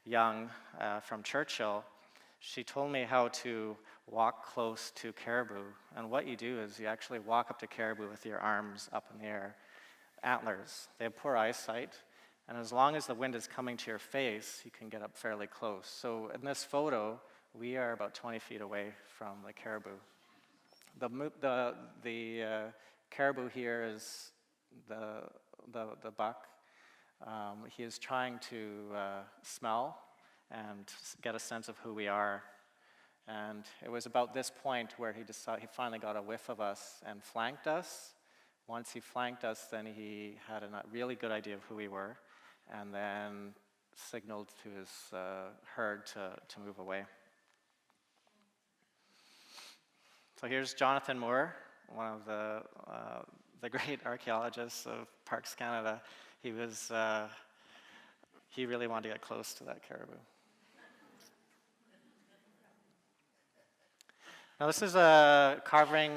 young from Churchill. She told me how to walk close to caribou. And what you do is you actually walk up to caribou with your arms up in the air. Antlers. They have poor eyesight. And as long as the wind is coming to your face, you can get up fairly close. So in this photo, we are about 20 feet away from the caribou. The caribou here is the buck. He is trying to smell and get a sense of who we are. And it was about this point where he finally got a whiff of us and flanked us. Once he flanked us, then he had a really good idea of who we were, and then signaled to his herd to move away. So here's Jonathan Moore, one of the great archaeologists of Parks Canada. He really wanted to get close to that caribou. Now this is a carving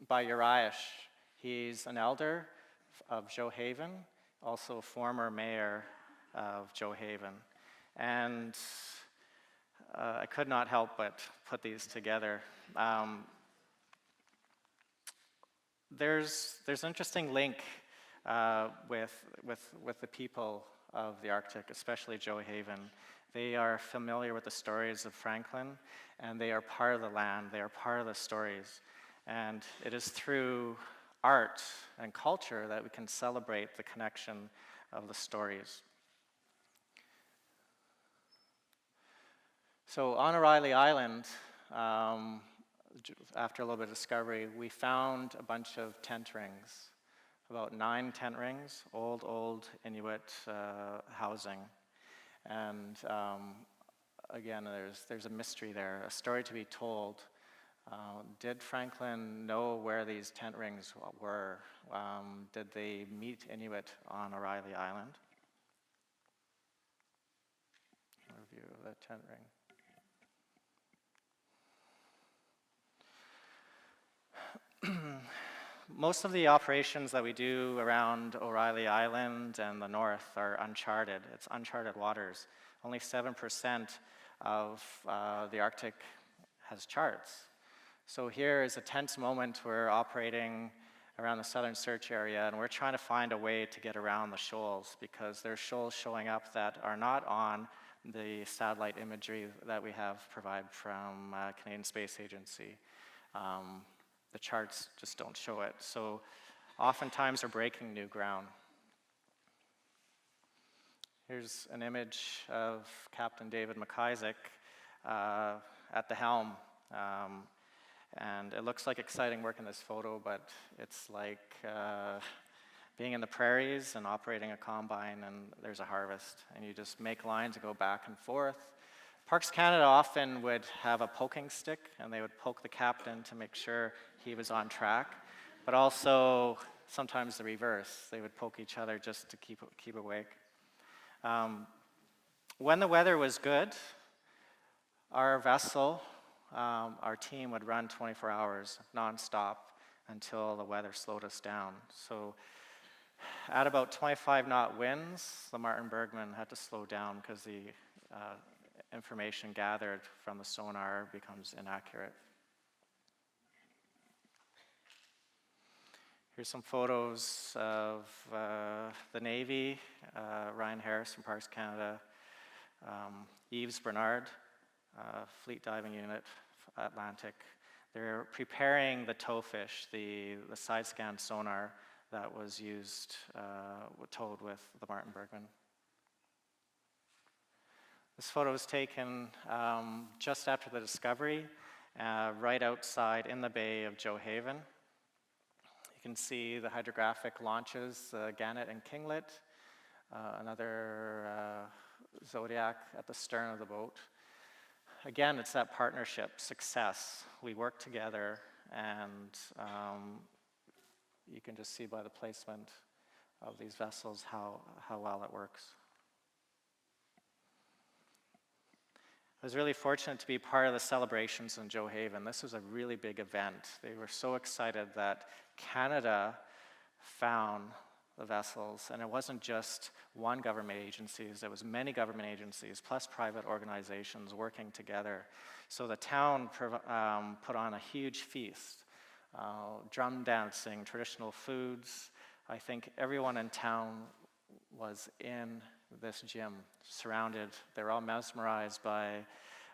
by Uriah. He's an elder of Johaven, also a former mayor of Johaven. And I could not help but put these together. There's an interesting link with the people of the Arctic, especially Johaven. They are familiar with the stories of Franklin, and they are part of the land, they are part of the stories. And it is through art and culture that we can celebrate the connection of the stories. So on O'Reilly Island, after a little bit of discovery, we found a bunch of tent rings, about 9 tent rings, old Inuit housing. And again, there's a mystery there, a story to be told. Did Franklin know where these tent rings were? Did they meet Inuit on O'Reilly Island? Review of the tent ring. Most of the operations that we do around O'Reilly Island and the north are uncharted. It's uncharted waters. Only 7% of the Arctic has charts. So here is a tense moment. We're operating around the southern search area, and we're trying to find a way to get around the shoals because there's shoals showing up that are not on the satellite imagery that we have provided from Canadian Space Agency. The charts just don't show it. So oftentimes we're breaking new ground. Here's an image of Captain David McIsaac at the helm. And it looks like exciting work in this photo, but it's like being in the prairies and operating a combine, and there's a harvest, and you just make lines and go back and forth. Parks Canada often would have a poking stick, and they would poke the captain to make sure he was on track, but also sometimes the reverse. They would poke each other just to keep awake. When the weather was good, our vessel, our team would run 24 hours nonstop until the weather slowed us down. So At about 25 knot winds, the Martin Bergman had to slow down because the information gathered from the sonar becomes inaccurate. Here's some photos of the Navy, Ryan Harris from Parks Canada, Yves Bernard, Fleet Diving Unit, Atlantic. They're preparing the towfish, the side scan sonar that was used, towed with the Martin Bergman. This photo was taken just after the discovery, right outside in the bay of Joe Haven. You can see the hydrographic launches, Gannet and Kinglet, another Zodiac at the stern of the boat. Again, it's that partnership, success. We work together, and you can just see by the placement of these vessels how well it works. I was really fortunate to be part of the celebrations in Joe Haven. This was a really big event. They were so excited that Canada found the vessels, and it wasn't just one government agency, there was many government agencies plus private organizations working together. So the town put on a huge feast, drum dancing, traditional foods. I think everyone in town was in this gym, surrounded. They were all mesmerized by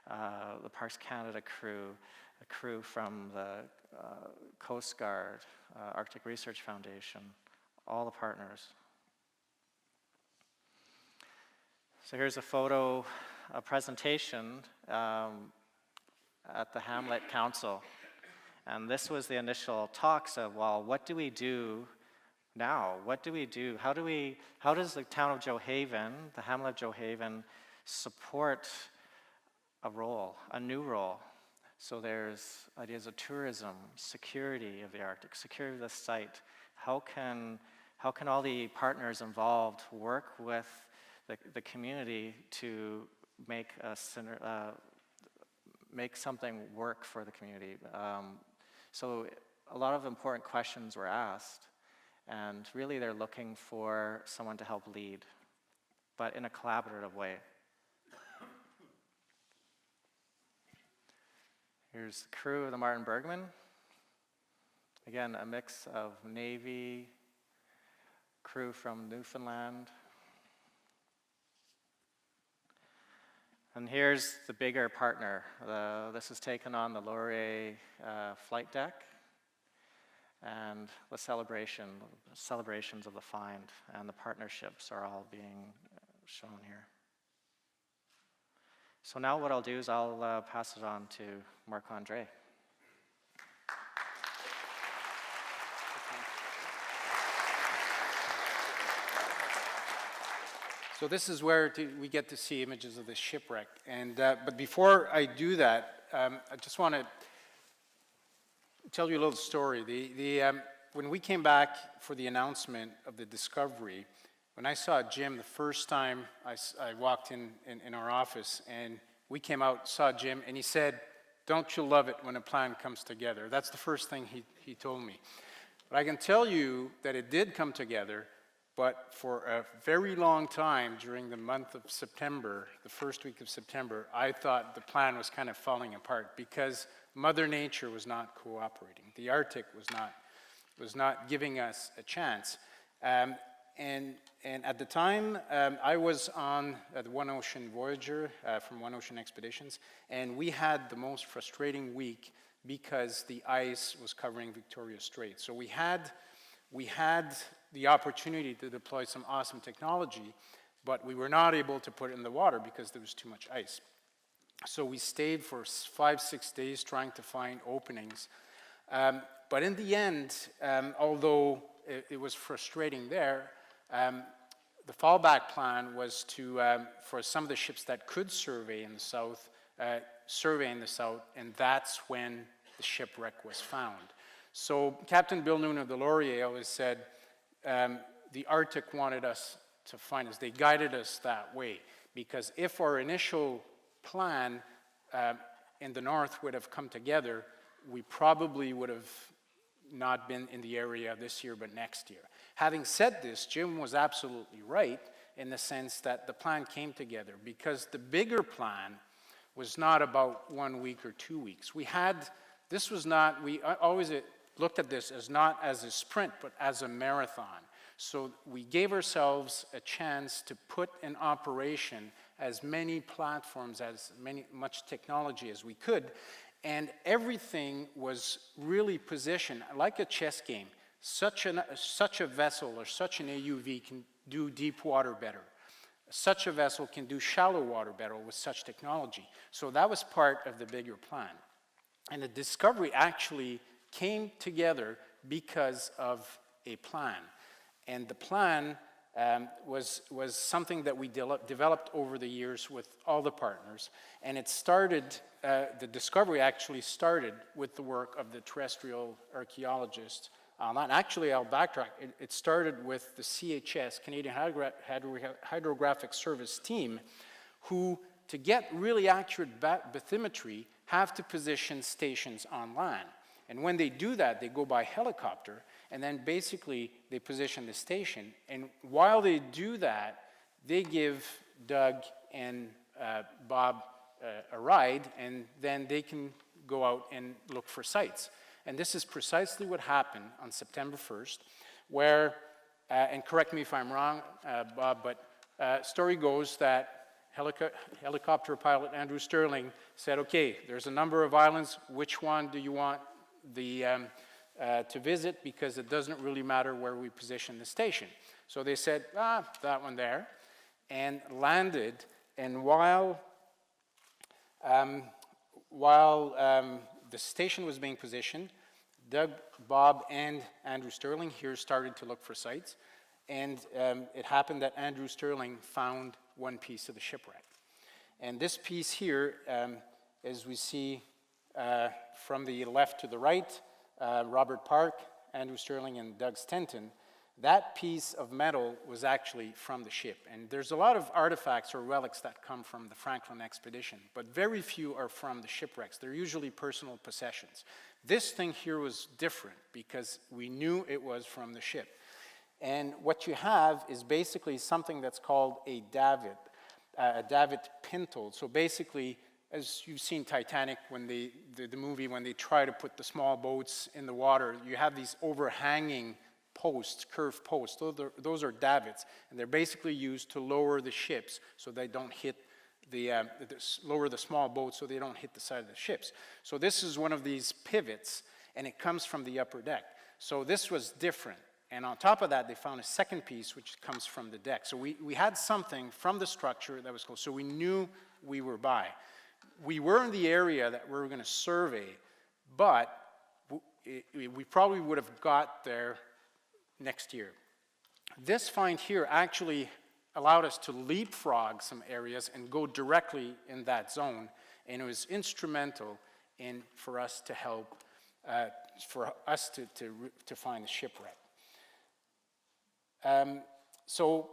the Parks Canada crew, a crew from the Coast Guard, Arctic Research Foundation, all the partners. So here's a photo, a presentation at the Hamlet Council. And this was the initial talks of, well, what do we do now? What do we do? How does the town of Joe Haven, the Hamlet of Joe Haven, support a role, a new role? So there's ideas of tourism, security of the Arctic, security of the site. How can all the partners involved work with the community to make something work for the community? So a lot of important questions were asked, and really they're looking for someone to help lead, but in a collaborative way. Here's the crew of the Martin Bergman. Again, a mix of Navy, crew from Newfoundland. And here's the bigger partner. This is taken on the Laurier flight deck, and the celebrations of the find and the partnerships are all being shown here. So now what I'll do is I'll pass it on to Marc-André. So this is where we get to see images of the shipwreck. And but before I do that, I just want to tell you a little story. When we came back for the announcement of the discovery, when I saw Jim the first time I walked in our office, and we came out, saw Jim, and he said, "Don't you love it when a plan comes together?" That's the first thing he told me. But I can tell you that it did come together, but for a very long time during the month of September, the first week of September, I thought the plan was kind of falling apart because Mother Nature was not cooperating. The Arctic was not giving us a chance. And at the time, I was on the One Ocean Voyager from One Ocean Expeditions, and we had the most frustrating week because the ice was covering Victoria Strait. So we had the opportunity to deploy some awesome technology, but we were not able to put it in the water because there was too much ice. So we stayed for 5-6 days trying to find openings. But in the end, although it was frustrating there, the fallback plan was to, for some of the ships that could survey in the south, and that's when the shipwreck was found. So Captain Bill Noonan of the Laurier always said, the Arctic wanted us to find us. They guided us that way, because if our initial plan in the north would have come together, we probably would have not been in the area this year, but next year. Having said this, Jim was absolutely right in the sense that the plan came together because the bigger plan was not about 1 week or 2 weeks. We always looked at this as not as a sprint, but as a marathon. So we gave ourselves a chance to put in operation as many platforms, much technology as we could, and everything was really positioned like a chess game. Such a vessel or such an AUV can do deep water better. Such a vessel can do shallow water better with such technology. So that was part of the bigger plan. And the discovery actually came together because of a plan. And the plan was something that we developed over the years with all the partners. And it started, the discovery actually started with the work of the terrestrial archaeologists. Actually, I'll backtrack. It started with the CHS, Canadian Hydrographic Service team, who, to get really accurate bathymetry, have to position stations on land. And when they do that, they go by helicopter, and then basically they position the station. And while they do that, they give Doug and Bob a ride, and then they can go out and look for sites. And this is precisely what happened on September 1st, where, and correct me if I'm wrong, Bob, but story goes that helicopter pilot Andrew Sterling said, okay, there's a number of islands, which one do you want to visit, because it doesn't really matter where we position the station. So they said, that one there, and landed, and while the station was being positioned, Doug, Bob, and Andrew Sterling here started to look for sites, and it happened that Andrew Sterling found one piece of the shipwreck. And this piece here, as we see from the left to the right, Robert Park, Andrew Sterling, and Doug Stenton, that piece of metal was actually from the ship. And there's a lot of artifacts or relics that come from the Franklin expedition, but very few are from the shipwrecks. They're usually personal possessions. This thing here was different because we knew it was from the ship. And what you have is basically something that's called a davit pintle. So basically, as you've seen Titanic, when the movie, when they try to put the small boats in the water, you have these overhanging posts, curved posts. Those are davits, and they're basically used to lower the ships so they don't hit lower the small boats so they don't hit the side of the ships. So this is one of these pivots, and it comes from the upper deck. So this was different. And on top of that, they found a second piece, which comes from the deck. So we had something from the structure that was close. So we knew we were by. We were in the area that we were going to survey, but we probably would have got there next year. This find here actually allowed us to leapfrog some areas and go directly in that zone, and it was instrumental for us to help, for us to find the shipwreck. So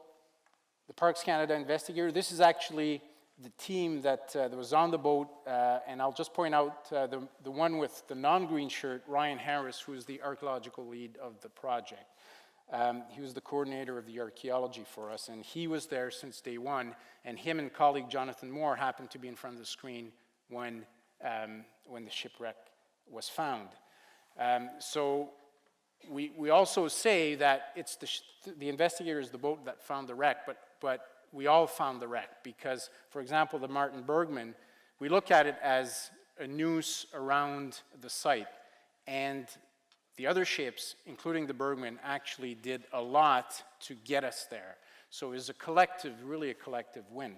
the Parks Canada investigator, this is actually the team that was on the boat, and I'll just point out the one with the non-green shirt, Ryan Harris, who is the archaeological lead of the project. He was the coordinator of the archaeology for us, and he was there since day one, and him and colleague Jonathan Moore happened to be in front of the screen when the shipwreck was found. So we also say that it's the investigator is the boat that found the wreck, but we all found the wreck because, for example, the Martin Bergman, we look at it as a noose around the site, and the other ships, including the Bergman, actually did a lot to get us there. So it was a collective, really a collective win.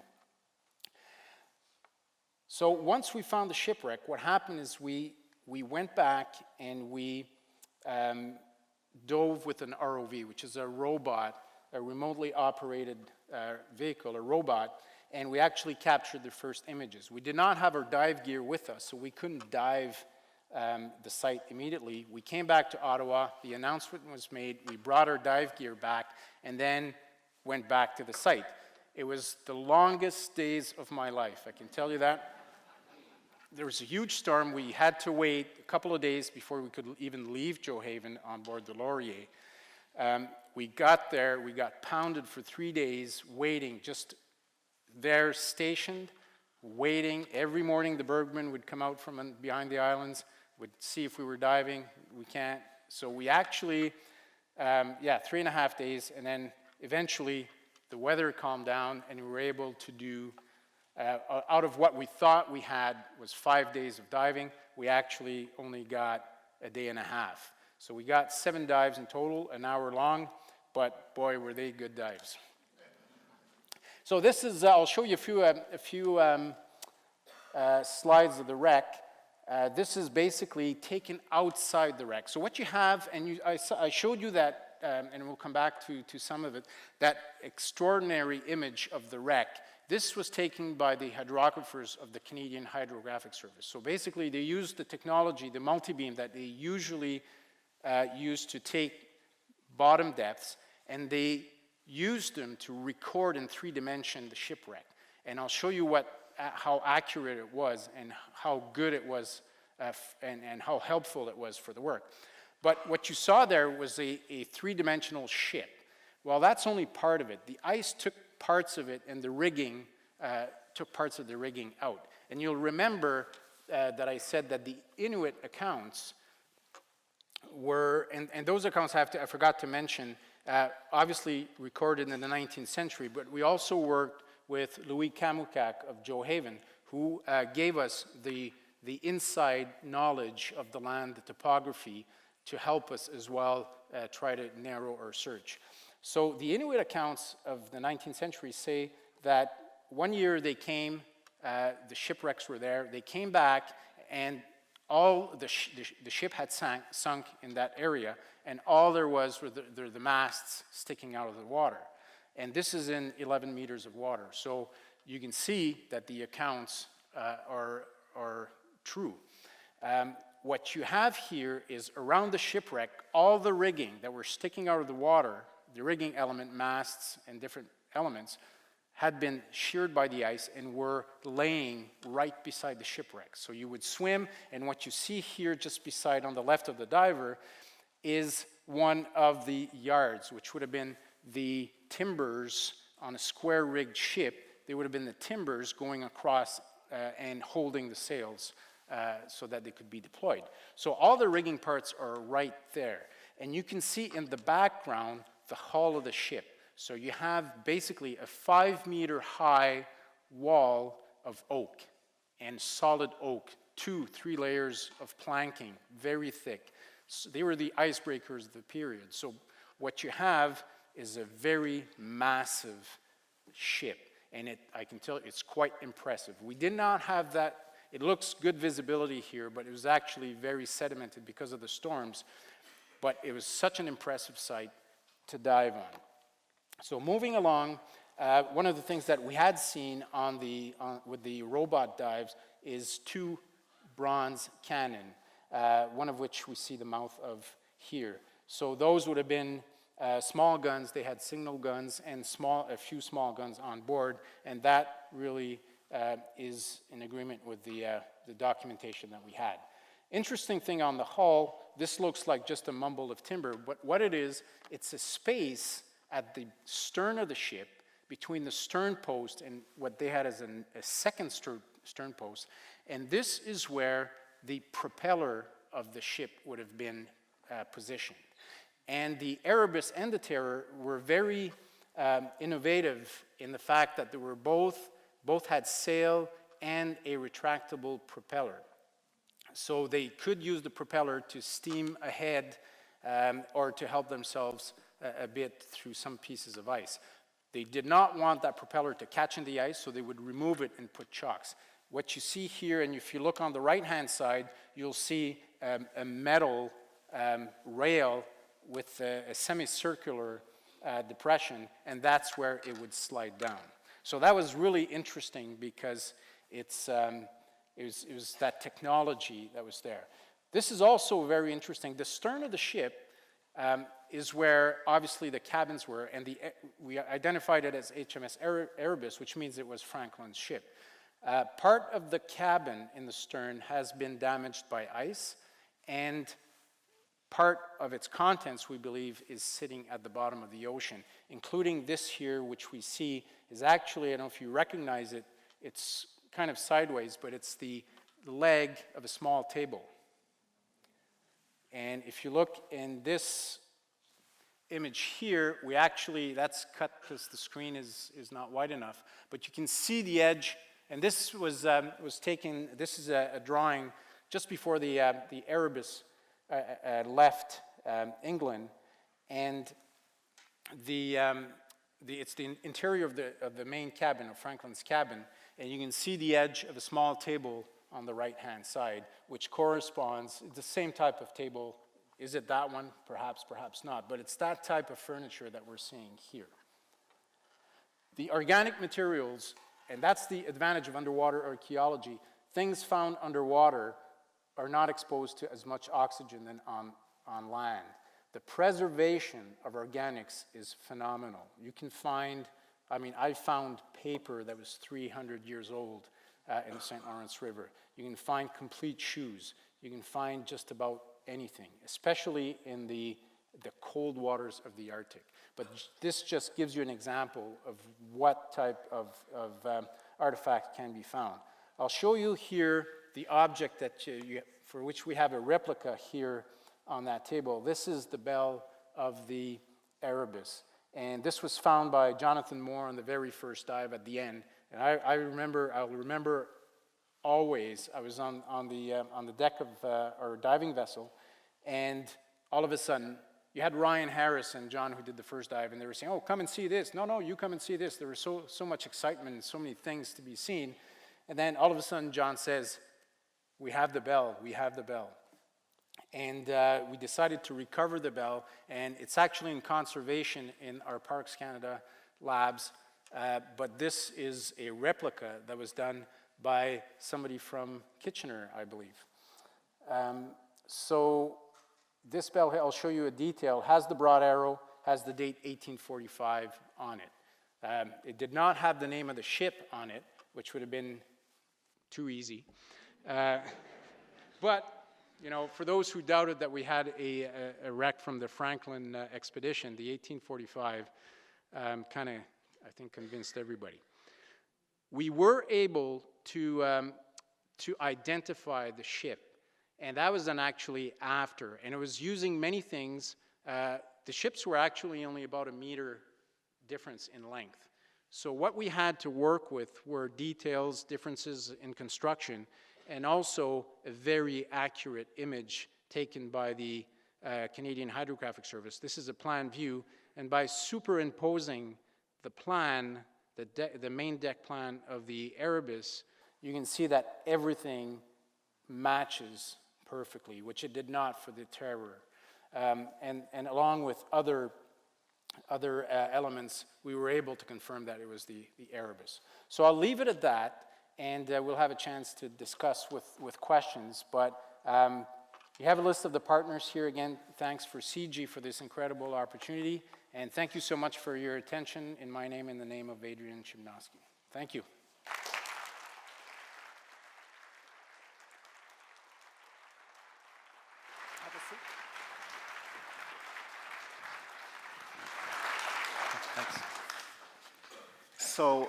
So once we found the shipwreck, what happened is we went back and we dove with an ROV, which is a robot, a remotely operated vehicle, a robot, and we actually captured the first images. We did not have our dive gear with us, so we couldn't dive the site immediately. We came back to Ottawa, the announcement was made, we brought our dive gear back, and then went back to the site. It was the longest days of my life, I can tell you that. there was a huge storm. We had to wait a couple of days before we could even leave Johaven on board the Laurier. We got there, we got pounded for 3 days, waiting, just there stationed, waiting. Every morning the bergman would come out from behind the islands, would see if we were diving. We can't. So we actually, 3.5 days, and then eventually the weather calmed down and we were able to do, out of what we thought we had was 5 days of diving, we actually only got a day and a half. So we got 7 dives in total, an hour long, but boy, were they good dives. So this is, I'll show you a few slides of the wreck. This is basically taken outside the wreck. So what you have, and I showed you that, and we'll come back to some of it, that extraordinary image of the wreck. This was taken by the hydrographers of the Canadian Hydrographic Service. So basically they used the technology, the multi-beam that they usually use to take bottom depths, and they used them to record in 3D the shipwreck. And I'll show you how accurate it was and how good it was and how helpful it was for the work. But what you saw there was a 3-dimensional ship. Well, that's only part of it. The ice took parts of it, and the rigging took parts of the rigging out. And you'll remember that I said that the Inuit accounts were, and those accounts I forgot to mention, obviously recorded in the 19th century, but we also worked with Louis Kamukak of Johaven, who gave us the inside knowledge of the land, the topography, to help us as well try to narrow our search. So the Inuit accounts of the 19th century say that one year they came, the shipwrecks were there, they came back, and all the ship had sunk in that area, and all there was were the masts sticking out of the water. And this is in 11 meters of water. So you can see that the accounts are true. What you have here is around the shipwreck, all the rigging that were sticking out of the water, the rigging element, masts, and different elements, had been sheared by the ice and were laying right beside the shipwreck. So you would swim, and what you see here just beside on the left of the diver is one of the yards, which would have been the timbers on a square-rigged ship. They would have been the timbers going across and holding the sails so that they could be deployed. So all the rigging parts are right there. And you can see in the background the hull of the ship. So you have basically a 5-meter high wall of oak, and solid oak, 2-3 layers of planking, very thick. So they were the icebreakers of the period. So what you have is a very massive ship, and I can tell you, it's quite impressive. We did not have that. It looks good visibility here, but it was actually very sedimented because of the storms. But it was such an impressive sight to dive on. So moving along, one of the things that we had seen with the robot dives is 2 bronze cannon, one of which we see the mouth of here. So those would have been small guns. They had signal guns and a few small guns on board, and that really is in agreement with the documentation that we had. Interesting thing on the hull, this looks like just a mumble of timber, but what it is, it's a space at the stern of the ship between the stern post and what they had as a second stern post, and this is where the propeller of the ship would have been positioned. And the Erebus and the Terror were very innovative in the fact that they were both had sail and a retractable propeller. So they could use the propeller to steam ahead or to help themselves a bit through some pieces of ice. They did not want that propeller to catch in the ice, so they would remove it and put chocks. What you see here, and if you look on the right-hand side, you'll see a metal rail with a semicircular depression, and that's where it would slide down. So that was really interesting because it was that technology that was there. This is also very interesting. The stern of the ship is where obviously the cabins were, and we identified it as HMS Erebus, which means it was Franklin's ship. Part of the cabin in the stern has been damaged by ice, and part of its contents, we believe, is sitting at the bottom of the ocean, including this here, which we see is actually, I don't know if you recognize it, it's kind of sideways, but it's the leg of a small table. And if you look in this image here, we actually, that's cut because the screen is not wide enough, but you can see the edge, and this was taken, this is a drawing just before the Erebus left England, and it's the interior of the main cabin, of Franklin's cabin, and you can see the edge of a small table on the right-hand side, which corresponds, the same type of table. Is it that one? Perhaps, perhaps not, but it's that type of furniture that we're seeing here. The organic materials, and that's the advantage of underwater archaeology, things found underwater are not exposed to as much oxygen than on land. The preservation of organics is phenomenal. You can find, I mean, I found paper that was 300 years old in the St. Lawrence River. You can find complete shoes. You can find just about anything, especially in the cold waters of the Arctic. But this just gives you an example of what type of artifact can be found. I'll show you here the object that for which we have a replica here on that table. This is the bell of the Erebus. And this was found by Jonathan Moore on the very first dive at the end. And I'll remember always, I was on the deck of our diving vessel, and all of a sudden, you had Ryan Harris and John, who did the first dive, and they were saying, oh, come and see this. No, you come and see this. There was so much excitement and so many things to be seen. And then all of a sudden, John says, we have the bell, we have the bell. And we decided to recover the bell, and it's actually in conservation in our Parks Canada labs, but this is a replica that was done by somebody from Kitchener, I believe. So this bell, I'll show you a detail, has the broad arrow, has the date 1845 on it. It did not have the name of the ship on it, which would have been too easy. But, you know, for those who doubted that we had a wreck from the Franklin expedition, the 1845 kind of, I think, convinced everybody. We were able to identify the ship, and that was done actually after, and it was using many things. The ships were actually only about 1 meter difference in length. So what we had to work with were details, differences in construction, and also a very accurate image taken by the Canadian Hydrographic Service. This is a plan view, and by superimposing the plan, the main deck plan of the Erebus, you can see that everything matches perfectly, which it did not for the Terror. And along with other elements, we were able to confirm that it was the Erebus. So I'll leave it at that, and we'll have a chance to discuss with questions. But you have a list of the partners here. Again, thanks for CG for this incredible opportunity, and thank you so much for your attention in my name and the name of Adrian Chimnowski. Thank you. Thanks. So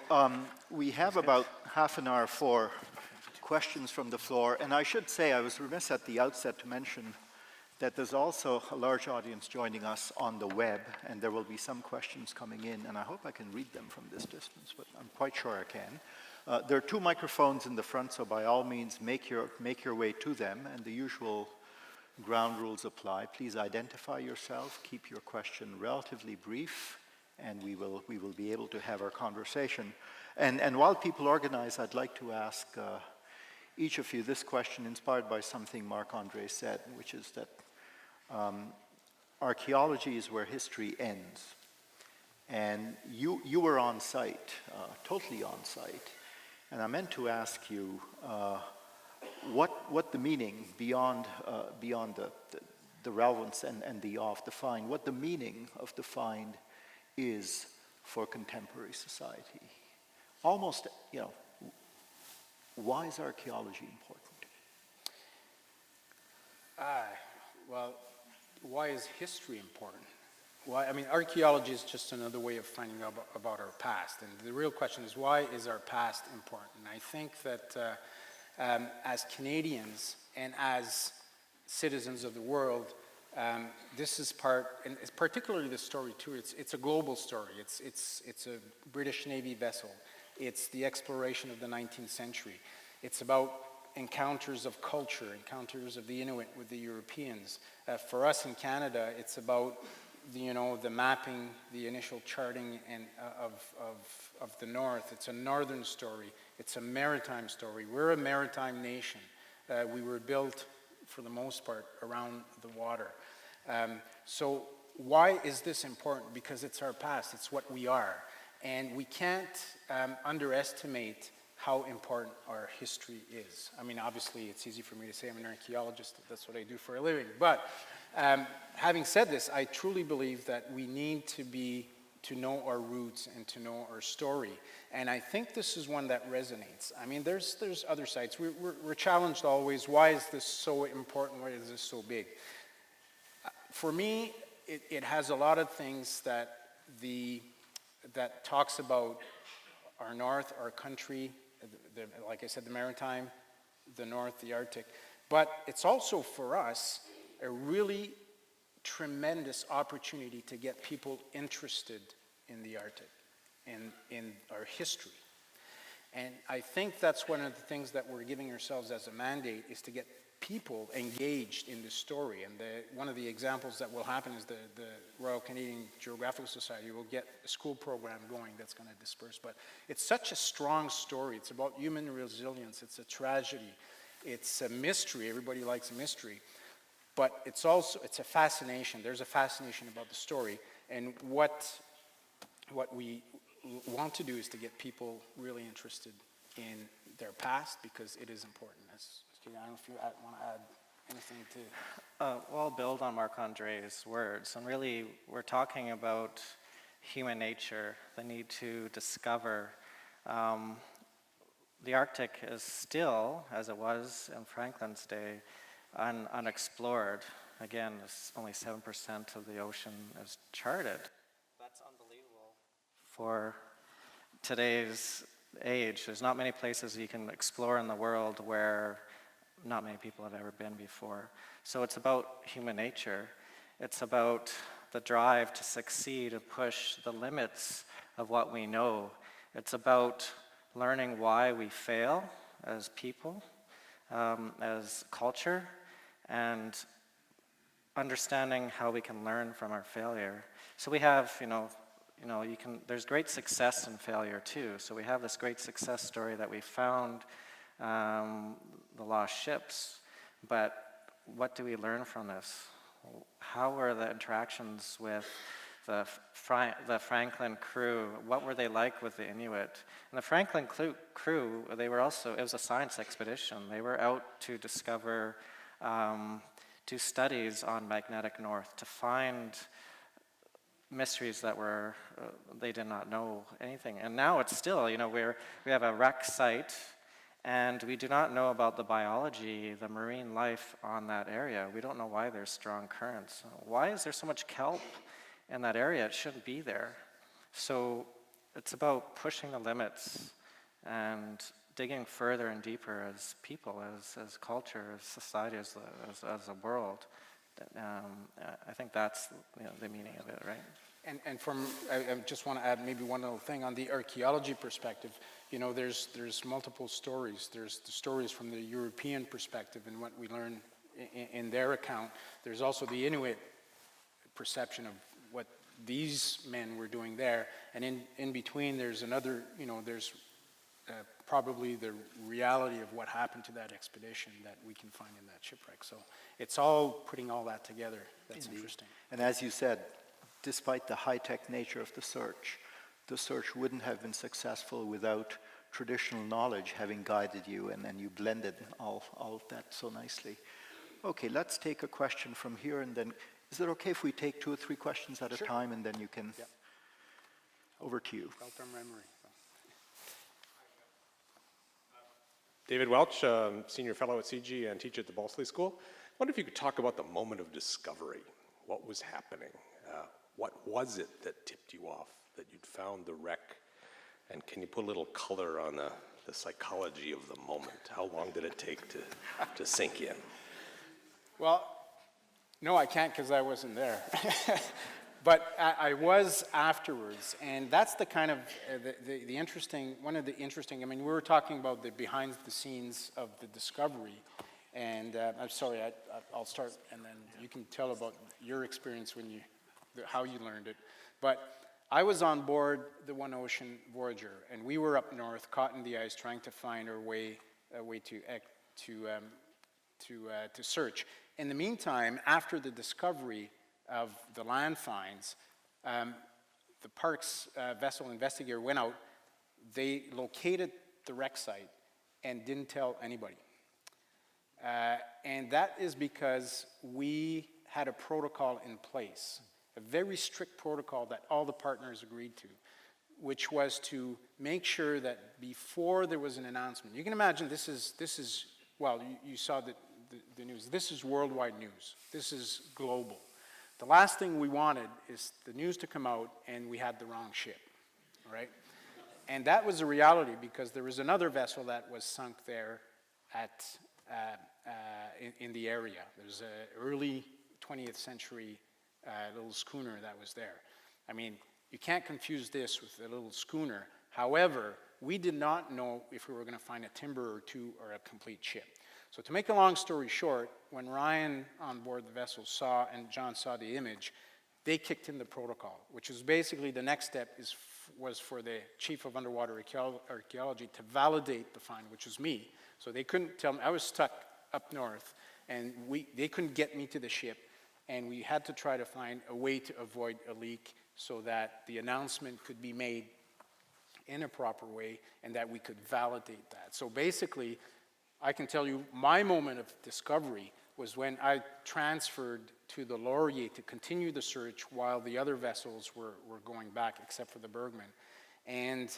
we have about half an hour for questions from the floor. And I should say, I was remiss at the outset to mention that there's also a large audience joining us on the web, and there will be some questions coming in, and I hope I can read them from this distance, but I'm quite sure I can. There are 2 microphones in the front, so by all means, make your way to them, and the usual ground rules apply. Please identify yourself, keep your question relatively brief, and we will be able to have our conversation. And while people organize, I'd like to ask each of you this question, inspired by something Marc-Andre said, which is that archaeology is where history ends. And you were on site, totally on site, and I meant to ask you what the meaning beyond the relevance and the awe of the find, what the meaning of the find is for contemporary society. Almost, you know, Why is archaeology important? Well, why is history important? Why? I mean, archaeology is just another way of finding out about our past. And the real question is, why is our past important? And I think that as Canadians and as citizens of the world, this is part, and it's particularly the story too, it's a global story. It's a British Navy vessel. It's the exploration of the 19th century. It's about encounters of culture, encounters of the Inuit with the Europeans. For us in Canada, it's about the mapping, the initial charting of the North. It's a northern story. It's a maritime story. We're a maritime nation. We were built, for the most part, around the water. So why is this important? Because it's our past. It's what we are. And we can't underestimate how important our history is. I mean, obviously, it's easy for me to say I'm an archaeologist. That's what I do for a living. But having said this, I truly believe that we need to know our roots and to know our story. And I think this is one that resonates. I mean, there's other sides. We're challenged always. Why is this so important? Why is this so big? For me, it has a lot of things that talks about our North, our country, like I said, the maritime, the North, the Arctic. But it's also, for us, a really tremendous opportunity to get people interested in the Arctic and in our history. And I think that's one of the things that we're giving ourselves as a mandate, is to get people engaged in the story. And one of the examples that will happen is the Royal Canadian Geographical Society will get a school program going that's going to disperse. But it's such a strong story. It's about human resilience. It's a tragedy. It's a mystery. Everybody likes a mystery. But it's a fascination. There's a fascination about the story. And what we want to do is to get people really interested in their past, because it is important. I don't know if you want to add anything to... Well, I'll build on Marc-André's words. And really, we're talking about human nature, the need to discover. The Arctic is still, as it was in Franklin's day, unexplored. Again, it's only 7% of the ocean is charted. That's unbelievable for today's age. There's not many places you can explore in the world where not many people have ever been before. So it's about human nature. It's about the drive to succeed and push the limits of what we know. It's about learning why we fail as people, as culture, and understanding how we can learn from our failure. So we have, there's great success in failure too. So we have this great success story that we found the lost ships, but what do we learn from this? How were the interactions with the Franklin crew? What were they like with the Inuit? And the Franklin crew, it was a science expedition. They were out to discover, do studies on magnetic north, to find mysteries that they did not know anything. And now it's still, we have a wreck site, and we do not know about the biology, the marine life on that area. We don't know why there's strong currents. Why is there so much kelp in that area? It shouldn't be there. So it's about pushing the limits and digging further and deeper as people, as culture, as society, as a world. I think that's the meaning of it, right? And I just want to add maybe one little thing on the archaeology perspective. There's multiple stories. There's the stories from the European perspective and what we learn in their account. There's also the Inuit perception of what these men were doing there. And in between, there's another, there's probably the reality of what happened to that expedition that we can find in that shipwreck. So it's all putting all that together. That's Indeed. Interesting. And as you said, despite the high-tech nature of the search wouldn't have been successful without traditional knowledge having guided you, and then you blended all of that so nicely. Okay, let's take a question from here, and then is it okay if we take 2 or 3 questions at a time, and then you can... Yep. Over to you. Felt our memory. David Welch, Senior Fellow at CG and teacher at the Balsley School. I wonder if you could talk about the moment of discovery. What was happening? What was it that tipped you off, that you'd found the wreck? And can you put a little color on the psychology of the moment? How long did it take to sink in? Well, no, I can't because I wasn't there. But I was afterwards, and that's the kind of the interesting, one of the interesting, I mean, we were talking about the behind the scenes of the discovery, and I'm sorry, I'll start, and then you can tell about your experience when how you learned it. But I was on board the One Ocean Voyager, and we were up north, caught in the ice, trying to find our way to search. In the meantime, after the discovery of the land finds, the park's vessel investigator went out. They located the wreck site and didn't tell anybody. And that is because we had a protocol in place, a very strict protocol that all the partners agreed to, which was to make sure that before there was an announcement, you can imagine this is well, you saw the news. This is worldwide news. This is global. The last thing we wanted is the news to come out and we had the wrong ship, right? And that was a reality because there was another vessel that was sunk there in the area. There's an early 20th century little schooner that was there. I mean, you can't confuse this with a little schooner. However, we did not know if we were going to find a timber or two or a complete ship. So to make a long story short, when Ryan on board the vessel saw and John saw the image, they kicked in the protocol, which was basically the next step was for the chief of underwater archaeology to validate the find, which was me. So they couldn't tell me, I was stuck up north, and they couldn't get me to the ship, and we had to try to find a way to avoid a leak so that the announcement could be made in a proper way and that we could validate that. So basically, I can tell you my moment of discovery was when I transferred to the Laurier to continue the search while the other vessels were going back, except for the Bergman. And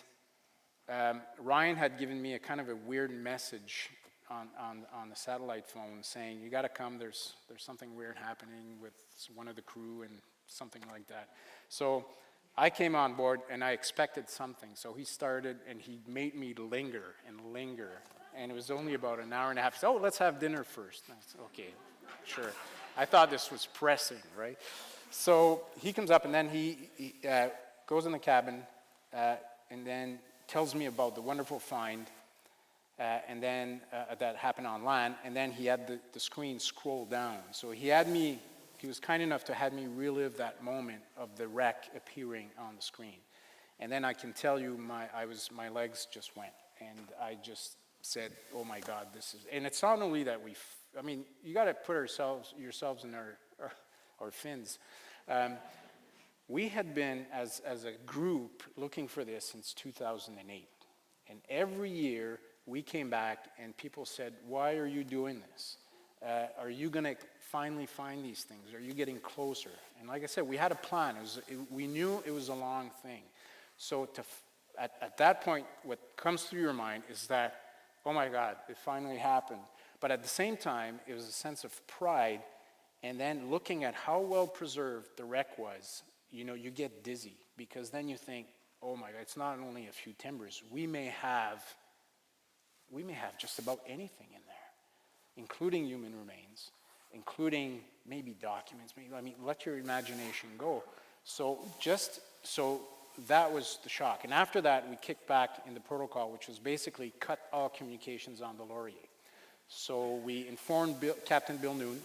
Ryan had given me a kind of a weird message on the satellite phone saying, you gotta come, there's something weird happening with one of the crew and something like that. So I came on board and I expected something. So he started and he made me linger and linger. And it was only about an hour and a half. He said, oh, let's have dinner first. I said, okay, sure. I thought this was pressing, right? So he comes up and then he goes in the cabin and then tells me about the wonderful find and then that happened on land. And then he had the screen scroll down. So he was kind enough to have me relive that moment of the wreck appearing on the screen. And then I can tell you my legs just went. And I just said, oh my God, and it's not only that I mean, you got to put yourselves in our fins. We had been, as a group, looking for this since 2008. And every year, we came back and people said, why are you doing this? Are you going to finally find these things? Are you getting closer? And like I said, we had a plan. We knew it was a long thing. So at that point, what comes through your mind is that, oh my God, it finally happened. But at the same time, it was a sense of pride. And then looking at how well preserved the wreck was, you get dizzy. Because then you think, oh my God, it's not only a few timbers. We may have just about anything in there, including human remains, including maybe documents. Let your imagination go. So that was the shock. And after that, we kicked back in the protocol, which was basically cut all communications on the Laurier. So we informed Captain Bill Noon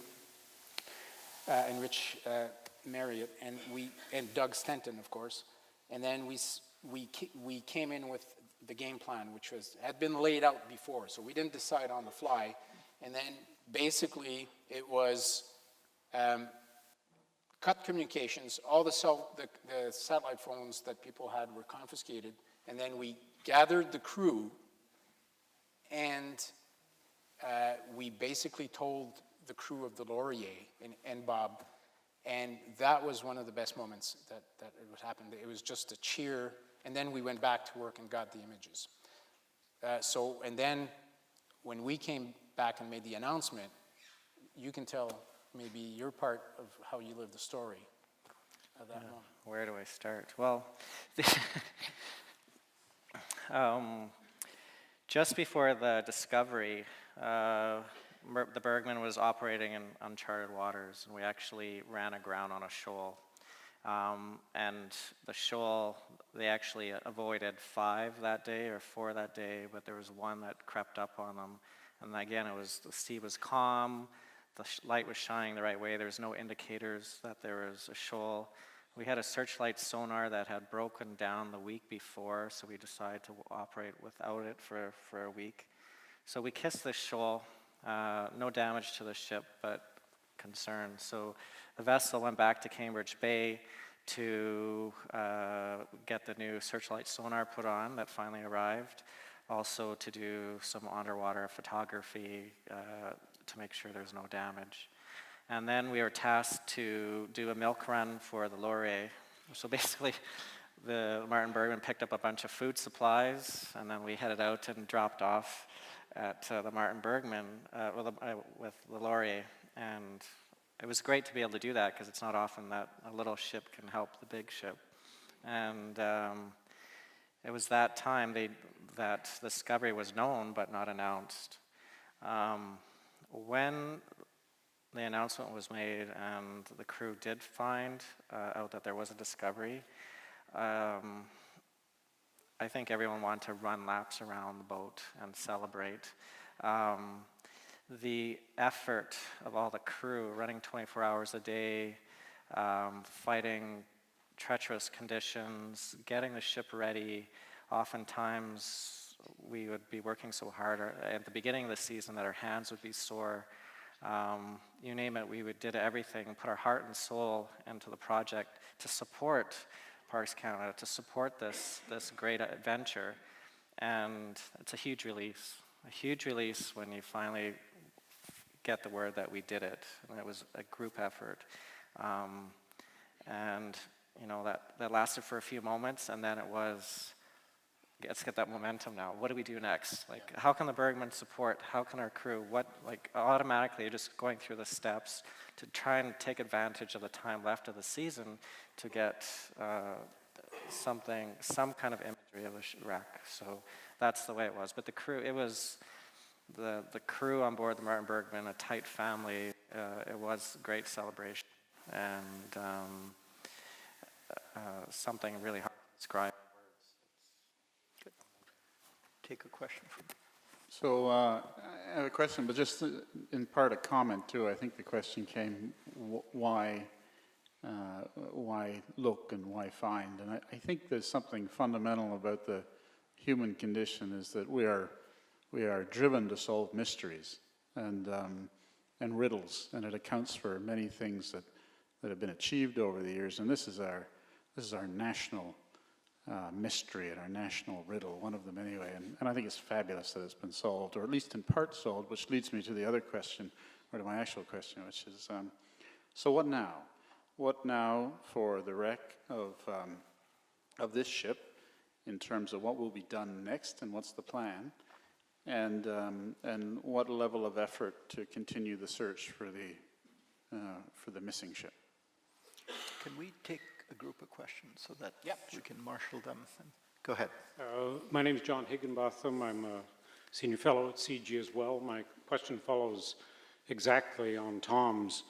and Rich Marriott and Doug Stenton, of course. And then we came in with the game plan, which had been laid out before. So we didn't decide on the fly. And then basically it was cut communications. All the satellite phones that people had were confiscated. And then we gathered the crew and we basically told the crew of the Laurier and Bob, and that was one of the best moments that it happened. It was just a cheer, and then we went back to work and got the images. And then when we came back and made the announcement, you can tell maybe your part of how you lived the story at that moment. Where do I start? Well, just before the discovery, the Bergman was operating in uncharted waters, and we actually ran aground on a shoal. And the shoal, they actually avoided 5 that day or 4 that day, but there was one that crept up on them. And again, the sea was calm, the light was shining the right way, there was no indicators that there was a shoal. We had a searchlight sonar that had broken down the week before, so we decided to operate without it for a week. So we kissed this shoal, no damage to the ship, but concern. So the vessel went back to Cambridge Bay to get the new searchlight sonar put on that finally arrived, also to do some underwater photography to make sure there's no damage. And then we were tasked to do a milk run for the Laurier. So basically, the Martin Bergman picked up a bunch of food supplies, and then we headed out and dropped off at the Martin Bergman with the Laurier. And it was great to be able to do that, because it's not often that a little ship can help the big ship. And it was that time that the discovery was known but not announced. When the announcement was made and the crew did find out that there was a discovery, I think everyone wanted to run laps around the boat and celebrate. The effort of all the crew running 24 hours a day, fighting treacherous conditions, getting the ship ready. Oftentimes we would be working so hard at the beginning of the season that our hands would be sore. You name it, we did everything, put our heart and soul into the project to support Parks Canada, to support this great adventure. And it's a huge release when you finally get the word that we did it. And it was a group effort. And you know, that lasted for a few moments, and then it was, let's get that momentum now. What do we do next? Like, how can the Bergman support? How can our crew? Automatically, you're just going through the steps to try and take advantage of the time left of the season to get some kind of imagery of a wreck. So that's the way it was. But the crew, it was the crew on board the Martin Bergman, a tight family. It was a great celebration, and something really hard to describe. Take a question from. So I have a question, but just in part a comment too. I think the question came, why look and why find? And I think there's something fundamental about the human condition, is that we are driven to solve mysteries and riddles, and it accounts for many things that have been achieved over the years. And this is our national mystery and our national riddle, one of them anyway. And I think it's fabulous that it's been solved, or at least in part solved, which leads me to the other question, or to my actual question, which is, so what now? What now for the wreck of this ship, in terms of what will be done next and what's the plan, and what level of effort to continue the search for the missing ship? Can we take a group of questions so that we can marshal them? Go ahead. My name is John Higginbotham. I'm a senior fellow at CG as well. My question follows exactly on Tom's.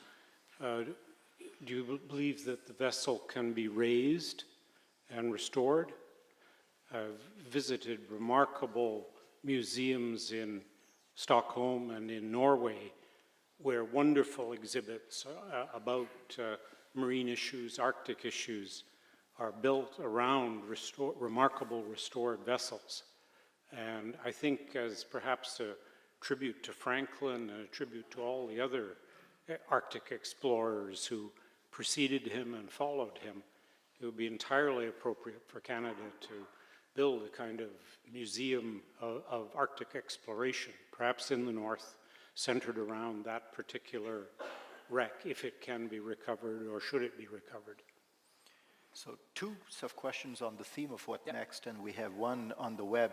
Do you believe that the vessel can be raised and restored? I've visited remarkable museums in Stockholm and in Norway where wonderful exhibits about marine issues, Arctic issues, are built around remarkable restored vessels. And I think, as perhaps a tribute to Franklin and a tribute to all the other Arctic explorers who preceded him and followed him, it would be entirely appropriate for Canada to build a kind of museum of Arctic exploration, perhaps in the north, centered around that particular wreck, if it can be recovered or should it be recovered. So two questions on the theme of what next, and we have one on the web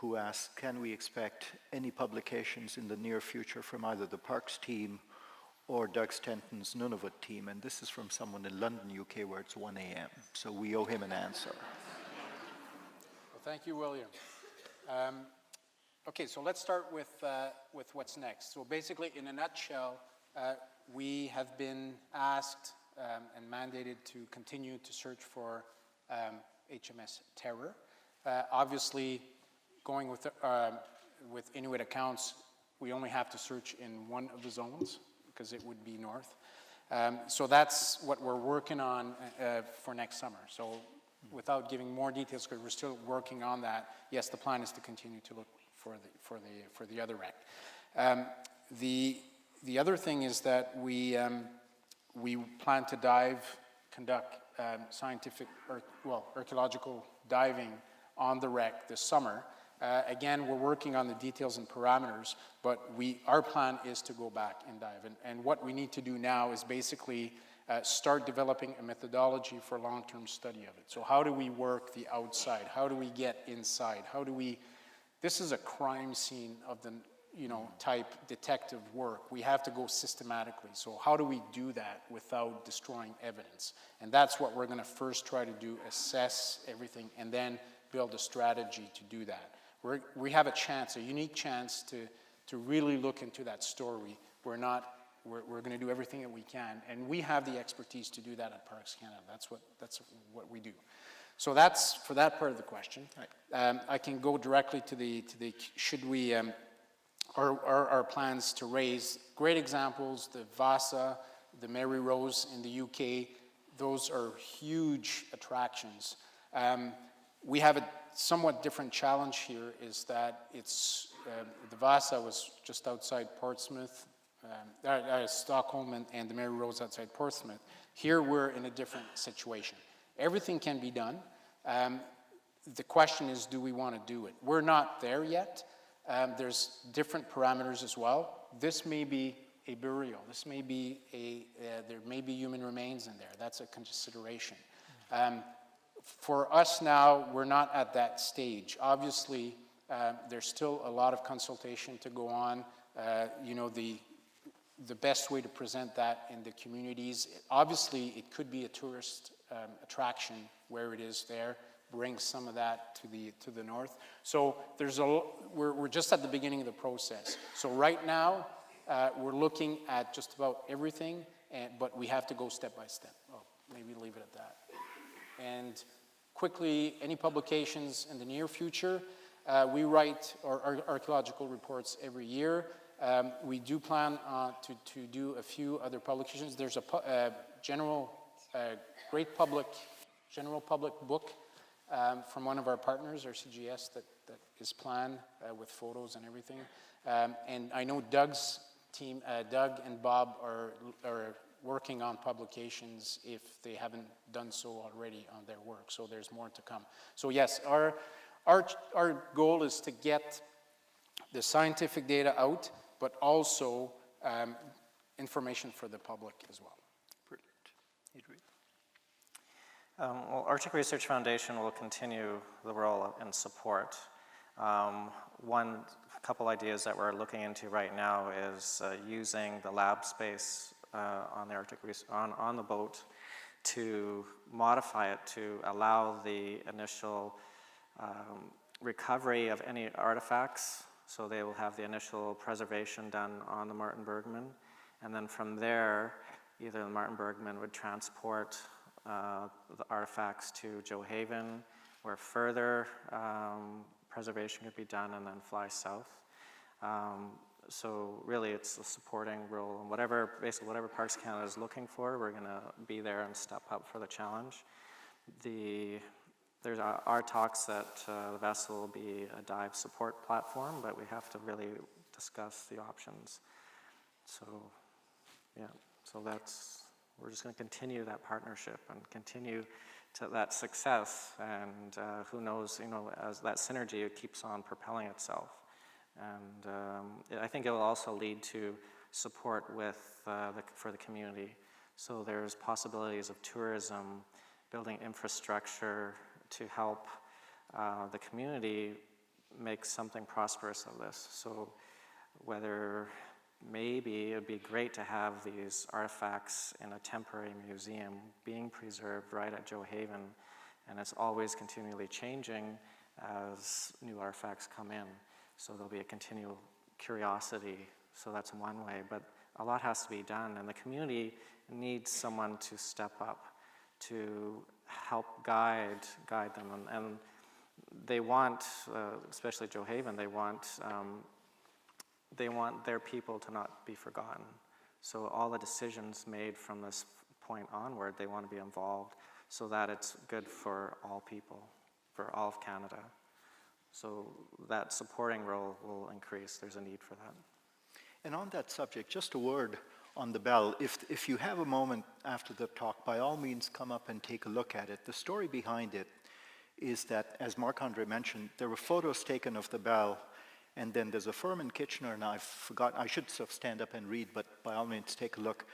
who asks, can we expect any publications in the near future from either the Parks team or Doug Stenton's Nunavut team? And this is from someone in London, UK, where it's 1 a.m. So we owe him an answer. Well, thank you, William. Okay, so let's start with what's next. So basically, in a nutshell, we have been asked and mandated to continue to search for HMS Terror. Obviously, going with Inuit accounts, we only have to search in one of the zones, because it would be north. So that's what we're working on for next summer. So without giving more details, because we're still working on that, yes, the plan is to continue to look for the other wreck. The other thing is that we plan to conduct scientific, archaeological diving on the wreck this summer. Again, we're working on the details and parameters, but our plan is to go back and dive. And what we need to do now is basically start developing a methodology for long-term study of it. So how do we work the outside? How do we get inside? This is a crime scene of the, type detective work. We have to go systematically. So how do we do that without destroying evidence? And that's what we're going to first try to do, assess everything, and then build a strategy to do that. We have a unique chance to really look into that story. We're going to do everything that we can, and we have the expertise to do that at Parks Canada. That's what we do. So that's for that part of the question. Right. I can go directly to the should we our plans to raise great examples. The Vasa, the Mary Rose in the UK, those are huge attractions. We have a somewhat different challenge here, is that the Vasa was just outside Portsmouth, Stockholm, and the Mary Rose outside Portsmouth. Here we're in a different situation. Everything can be done. The question is, do we want to do it? We're not there yet. There's different parameters as well. This may be a burial. This may be there may be human remains in there. That's a consideration. For us now, we're not at that stage. Obviously, there's still a lot of consultation to go on. The best way to present that in the communities, obviously, it could be a tourist attraction where it is there. Bring some of that to the north. So we're just at the beginning of the process. So right now, we're looking at just about everything, but we have to go step by step. Maybe leave it at that. And quickly, any publications in the near future? We write our archaeological reports every year. We do plan to do a few other publications. There's a general public book from one of our partners, our CGS, that is planned with photos and everything. And I know Doug's team, Doug and Bob, are working on publications if they haven't done so already on their work. So there's more to come. So yes, our goal is to get the scientific data out, but also information for the public as well. Brilliant. Adrian? Well, Arctic Research Foundation will continue the role and support. Couple ideas that we're looking into right now is using the lab space on the on the boat to modify it to allow the initial recovery of any artifacts. So they will have the initial preservation done on the Martin Bergman, and then from there, either the Martin Bergman would transport the artifacts to Joe Haven, where further preservation could be done, and then fly south. So really, it's a supporting role, and basically whatever Parks Canada is looking for, we're going to be there and step up for the challenge. There's our talks that the vessel will be a dive support platform, but we have to really discuss the options. So, yeah, so we're just going to continue that partnership and continue to that success, and who knows, as that synergy, it keeps on propelling itself. And I think it will also lead to support for the community. So there's possibilities of tourism, building infrastructure to help the community make something prosperous of this. So whether maybe it would be great to have these artifacts in a temporary museum being preserved right at Joe Haven, and it's always continually changing as new artifacts come in. So there'll be a continual curiosity, so that's one way, but a lot has to be done, and the community needs someone to step up to help guide them, and they want, especially Joe Haven, they want their people to not be forgotten. So all the decisions made from this point onward, they want to be involved so that it's good for all people, for all of Canada. So that supporting role will increase. There's a need for that. And on that subject, just a word on the bell. If you have a moment after the talk, by all means come up and take a look at it. The story behind it is that, as Marc-Andre mentioned, there were photos taken of the bell, and then there's a firm in Kitchener, and I should sort of stand up and read, but by all means take a look,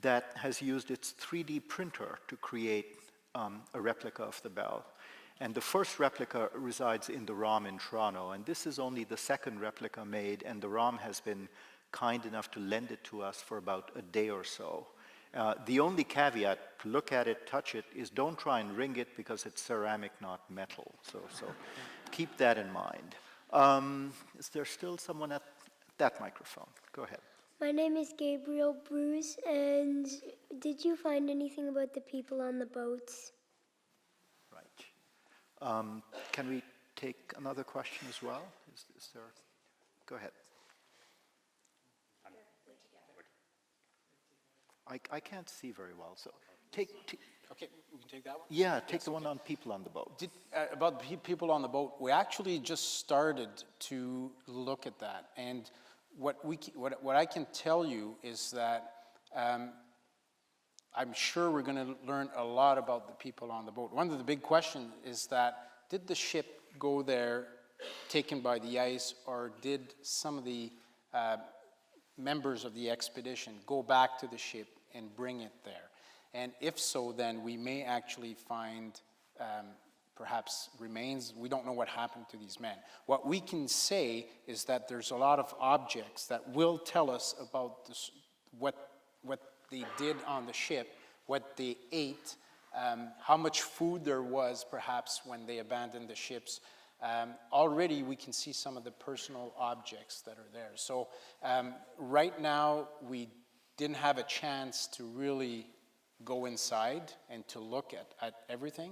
that has used its 3D printer to create a replica of the bell. And the first replica resides in the ROM in Toronto, and this is only the second replica made, and the ROM has been kind enough to lend it to us for about a day or so. The only caveat, to look at it, touch it, is don't try and ring it because it's ceramic, not metal. So keep that in mind. Is there still someone at that microphone? Go ahead. My name is Gabriel Bruce, and did you find anything about the people on the boats? Right. Can we take another question as well? Is there? Go ahead. I can't see very well, so take Okay, we can take that one? yeah, take the one on people on the boat. About people on the boat, we actually just started to look at that, and what I can tell you is that I'm sure we're going to learn a lot about the people on the boat. One of the big questions is that, did the ship go there taken by the ice, or did some of the members of the expedition go back to the ship and bring it there? And if so, then we may actually find perhaps remains. We don't know what happened to these men. What we can say is that there's a lot of objects that will tell us about this, what they did on the ship, what they ate, how much food there was perhaps when they abandoned the ships. Already we can see some of the personal objects that are there. So right now we didn't have a chance to really go inside and to look at everything,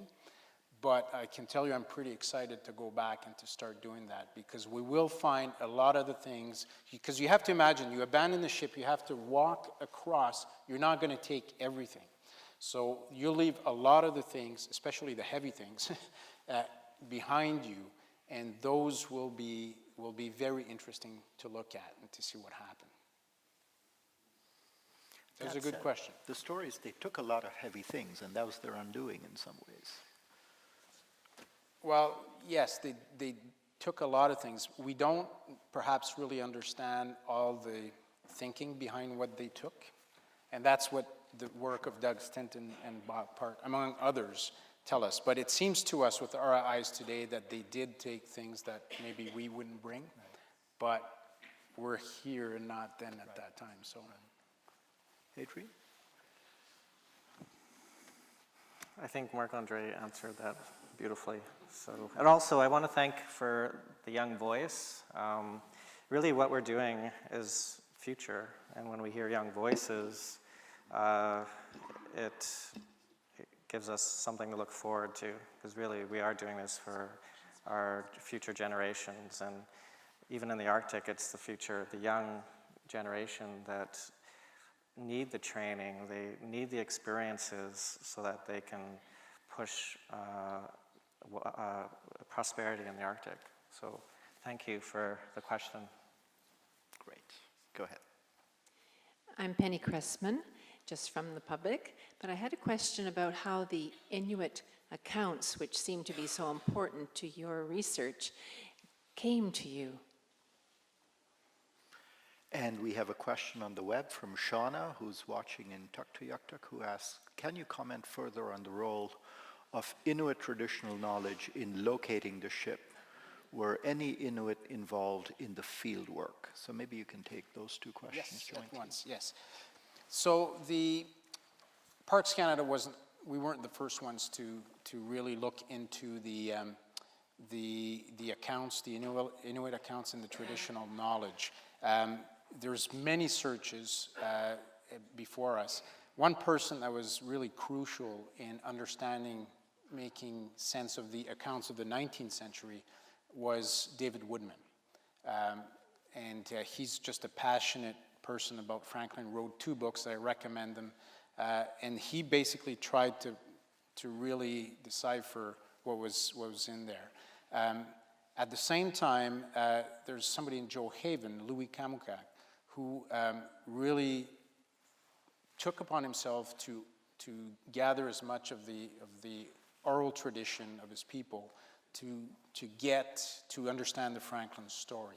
but I can tell you I'm pretty excited to go back and to start doing that, because we will find a lot of the things, because you have to imagine, you abandon the ship, you have to walk across, you're not going to take everything. So you'll leave a lot of the things, especially the heavy things, behind you, and those will be very interesting to look at and to see what happened. That was a good question. The story is they took a lot of heavy things, and that was their undoing in some ways. Well, yes, they took a lot of things. We don't perhaps really understand all the thinking behind what they took, and that's what the work of Doug Stinton and Bob Park, among others, tell us. But it seems to us with our eyes today that they did take things that maybe we wouldn't bring, but we're here and not then at that time. So, Adrian? I think Marc-Andre answered that beautifully. So, and also I want to thank for the young voice. Really what we're doing is future, and when we hear young voices, it gives us something to look forward to, because really we are doing this for our future generations, and even in the Arctic, it's the future, the young generation that need the training, they need the experiences so that they can push prosperity in the Arctic. So thank you for the question. Great. Go ahead. I'm Penny Cressman, just from the public, but I had a question about how the Inuit accounts, which seem to be so important to your research, came to you. And we have a question on the web from Shauna, who's watching in Tuktoyaktuk, who asks, can you comment further on the role of Inuit traditional knowledge in locating the ship? were any Inuit involved in the field work? So maybe you can take those two questions Yes, jointly. at once, yes. So the Parks Canada we weren't the first ones to really look into the accounts, the Inuit accounts and the traditional knowledge. There's many searches before us. One person that was really crucial in understanding, making sense of the accounts of the 19th century was David Woodman. And he's just a passionate person about Franklin, wrote 2 books, I recommend them. And he basically tried to really decipher what was in there. At the same time, there's somebody in Joe Haven, Louis Kamukak, who really took upon himself to gather as much of the oral tradition of his people to understand the Franklin story.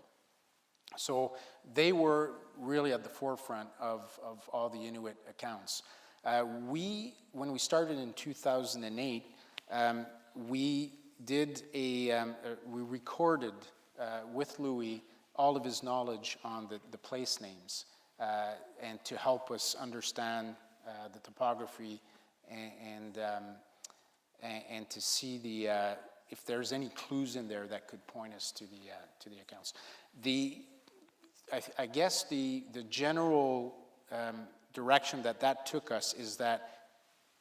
So they were really at the forefront of all the Inuit accounts. When we started in 2008, we recorded with Louis all of his knowledge on the place names and to help us understand the topography and to see if there's any clues in there that could point us to the accounts. I guess the general direction that took us is that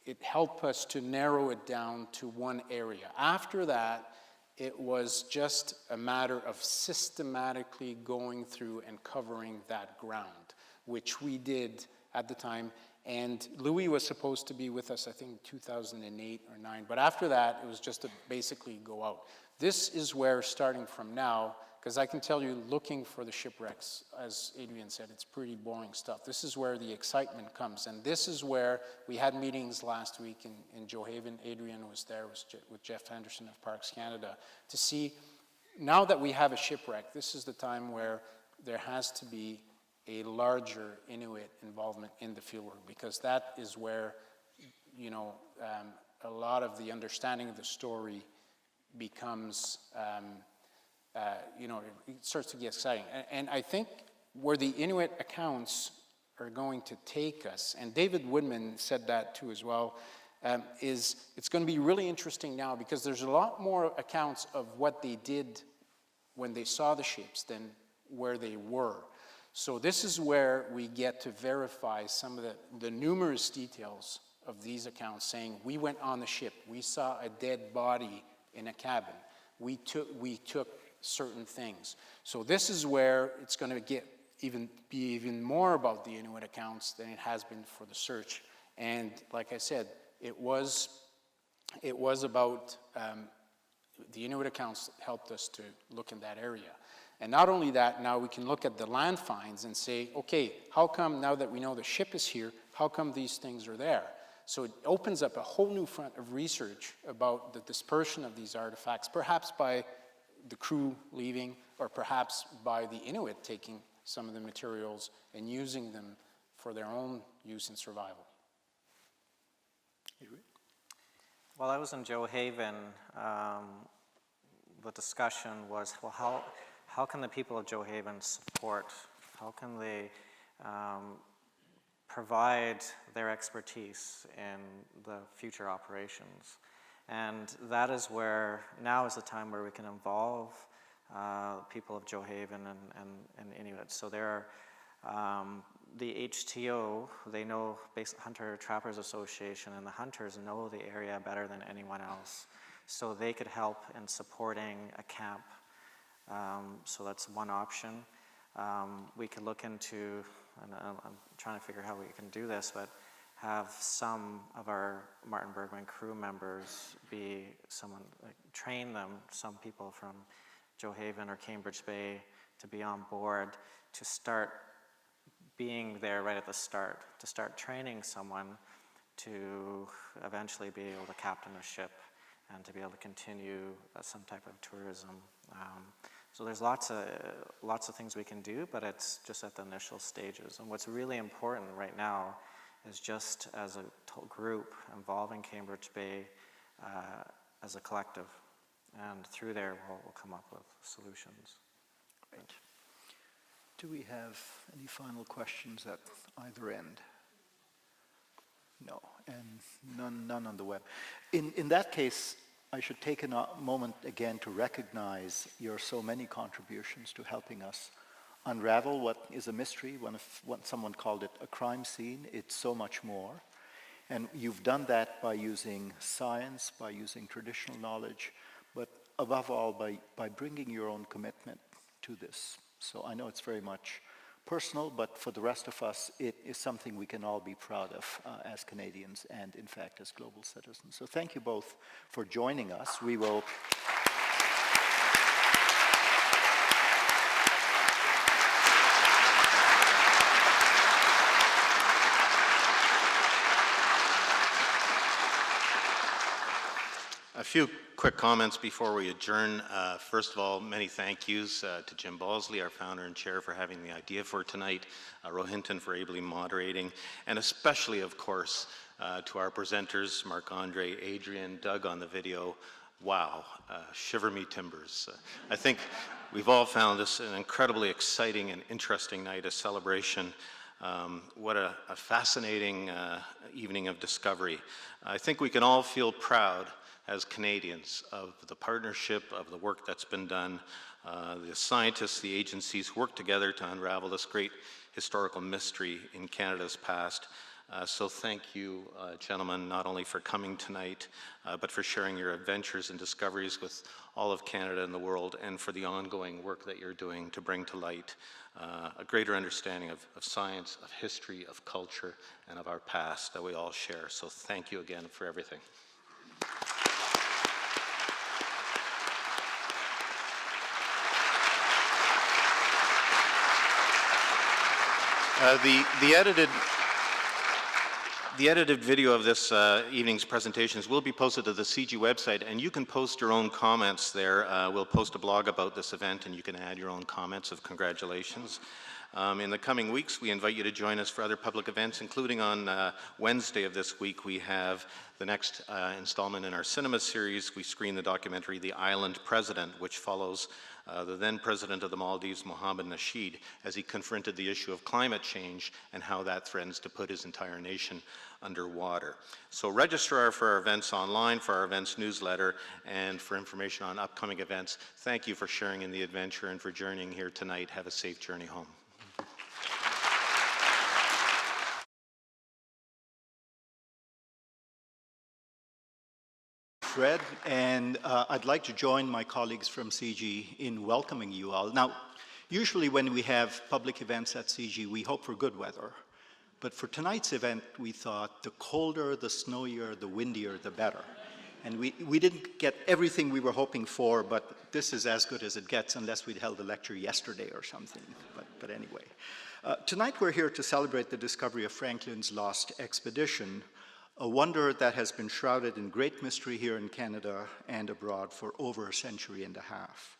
it helped us to narrow it down to one area. After that, it was just a matter of systematically going through and covering that ground, which we did at the time. And Louis was supposed to be with us, I think, 2008 or 9. But after that, it was just to basically go out. This is where, starting from now, because I can tell you, looking for the shipwrecks, as Adrian said, it's pretty boring stuff. This is where the excitement comes. And this is where we had meetings last week in Joe Haven. Adrian was there with Jeff Henderson of Parks Canada to see, now that we have a shipwreck, this is the time where there has to be a larger Inuit involvement in the fieldwork, because that is where, a lot of the understanding of the story becomes, it starts to get exciting. And I think where the Inuit accounts are going to take us, and David Woodman said that too as well, is it's going to be really interesting now, because there's a lot more accounts of what they did when they saw the ships than where they were. So this is where we get to verify some of the numerous details of these accounts, saying we went on the ship, we saw a dead body in a cabin, we took certain things. So this is where it's going to be even more about the Inuit accounts than it has been for the search. And like I said, it was about the Inuit accounts helped us to look in that area. And not only that, now we can look at the land finds and say, okay, how come now that we know the ship is here, how come these things are there? So it opens up a whole new front of research about the dispersion of these artifacts, perhaps by the crew leaving, or perhaps by the Inuit taking some of the materials and using them for their own use and survival. While I was in Joe Haven, the discussion was, well, how can the people of Joe Haven support, how can they provide their expertise in the future operations? And that is where, now is the time where we can involve people of Joe Haven and Inuit. So there are the HTO, they know, Hunter Trappers Association, and the hunters know the area better than anyone else. So they could help in supporting a camp. So that's one option. We could look into, and I'm trying to figure out how we can do this, but have some of our Martin Bergman crew members be someone, train them, some people from Joe Haven or Cambridge Bay to be on board, to start being there right at the start, to start training someone to eventually be able to captain a ship and to be able to continue some type of tourism. So there's lots of things we can do, but it's just at the initial stages. And what's really important right now is, just as a group involving Cambridge Bay as a collective. and through there we'll come up with solutions. Great. Do we have any final questions at either end? No, and none on the web. In that case, I should take a moment again to recognize your so many contributions to helping us unravel what is a mystery. When someone called it a crime scene, it's so much more. And you've done that by using science, by using traditional knowledge, but above all by bringing your own commitment to this. So I know it's very much personal, but for the rest of us, it is something we can all be proud of as Canadians and, in fact, as global citizens. So thank you both for joining us. We will... A few quick comments before we adjourn. First of all, many thank yous to Jim Balsley, our founder and chair, for having the idea for tonight, Rohinton for ably moderating, and especially, of course, to our presenters, Marc-Andre, Adrian, Doug on the video. Wow, shiver me timbers. I think we've all found this an incredibly exciting and interesting night, a celebration. What a fascinating evening of discovery. I think we can all feel proud as Canadians of the partnership, of the work that's been done. The scientists, the agencies work together to unravel this great historical mystery in Canada's past. So thank you, gentlemen, not only for coming tonight, but for sharing your adventures and discoveries with all of Canada and the world, and for the ongoing work that you're doing to bring to light a greater understanding of science, of history, of culture, and of our past that we all share. So thank you again for everything. The edited video of this evening's presentations will be posted to the CG website, and you can post your own comments there. We'll post a blog about this event, and you can add your own comments of congratulations. In the coming weeks, we invite you to join us for other public events, including on Wednesday of this week. We have the next installment in our cinema series. We screen the documentary The Island President, which follows the then president of the Maldives, Mohammed Nasheed, as he confronted the issue of climate change and how that threatens to put his entire nation underwater. So register for our events online, for our events newsletter, and for information on upcoming events. Thank you for sharing in the adventure and for journeying here tonight. Have a safe journey home. Fred, and I'd like to join my colleagues from CG in welcoming you all. Now, usually when we have public events at CG, we hope for good weather. But for tonight's event, we thought the colder, the snowier, the windier, the better. And we didn't get everything we were hoping for, but this is as good as it gets, unless we'd held a lecture yesterday or something. But anyway. Tonight we're here to celebrate the discovery of Franklin's lost expedition, a wonder that has been shrouded in great mystery here in Canada and abroad for over a century and a half.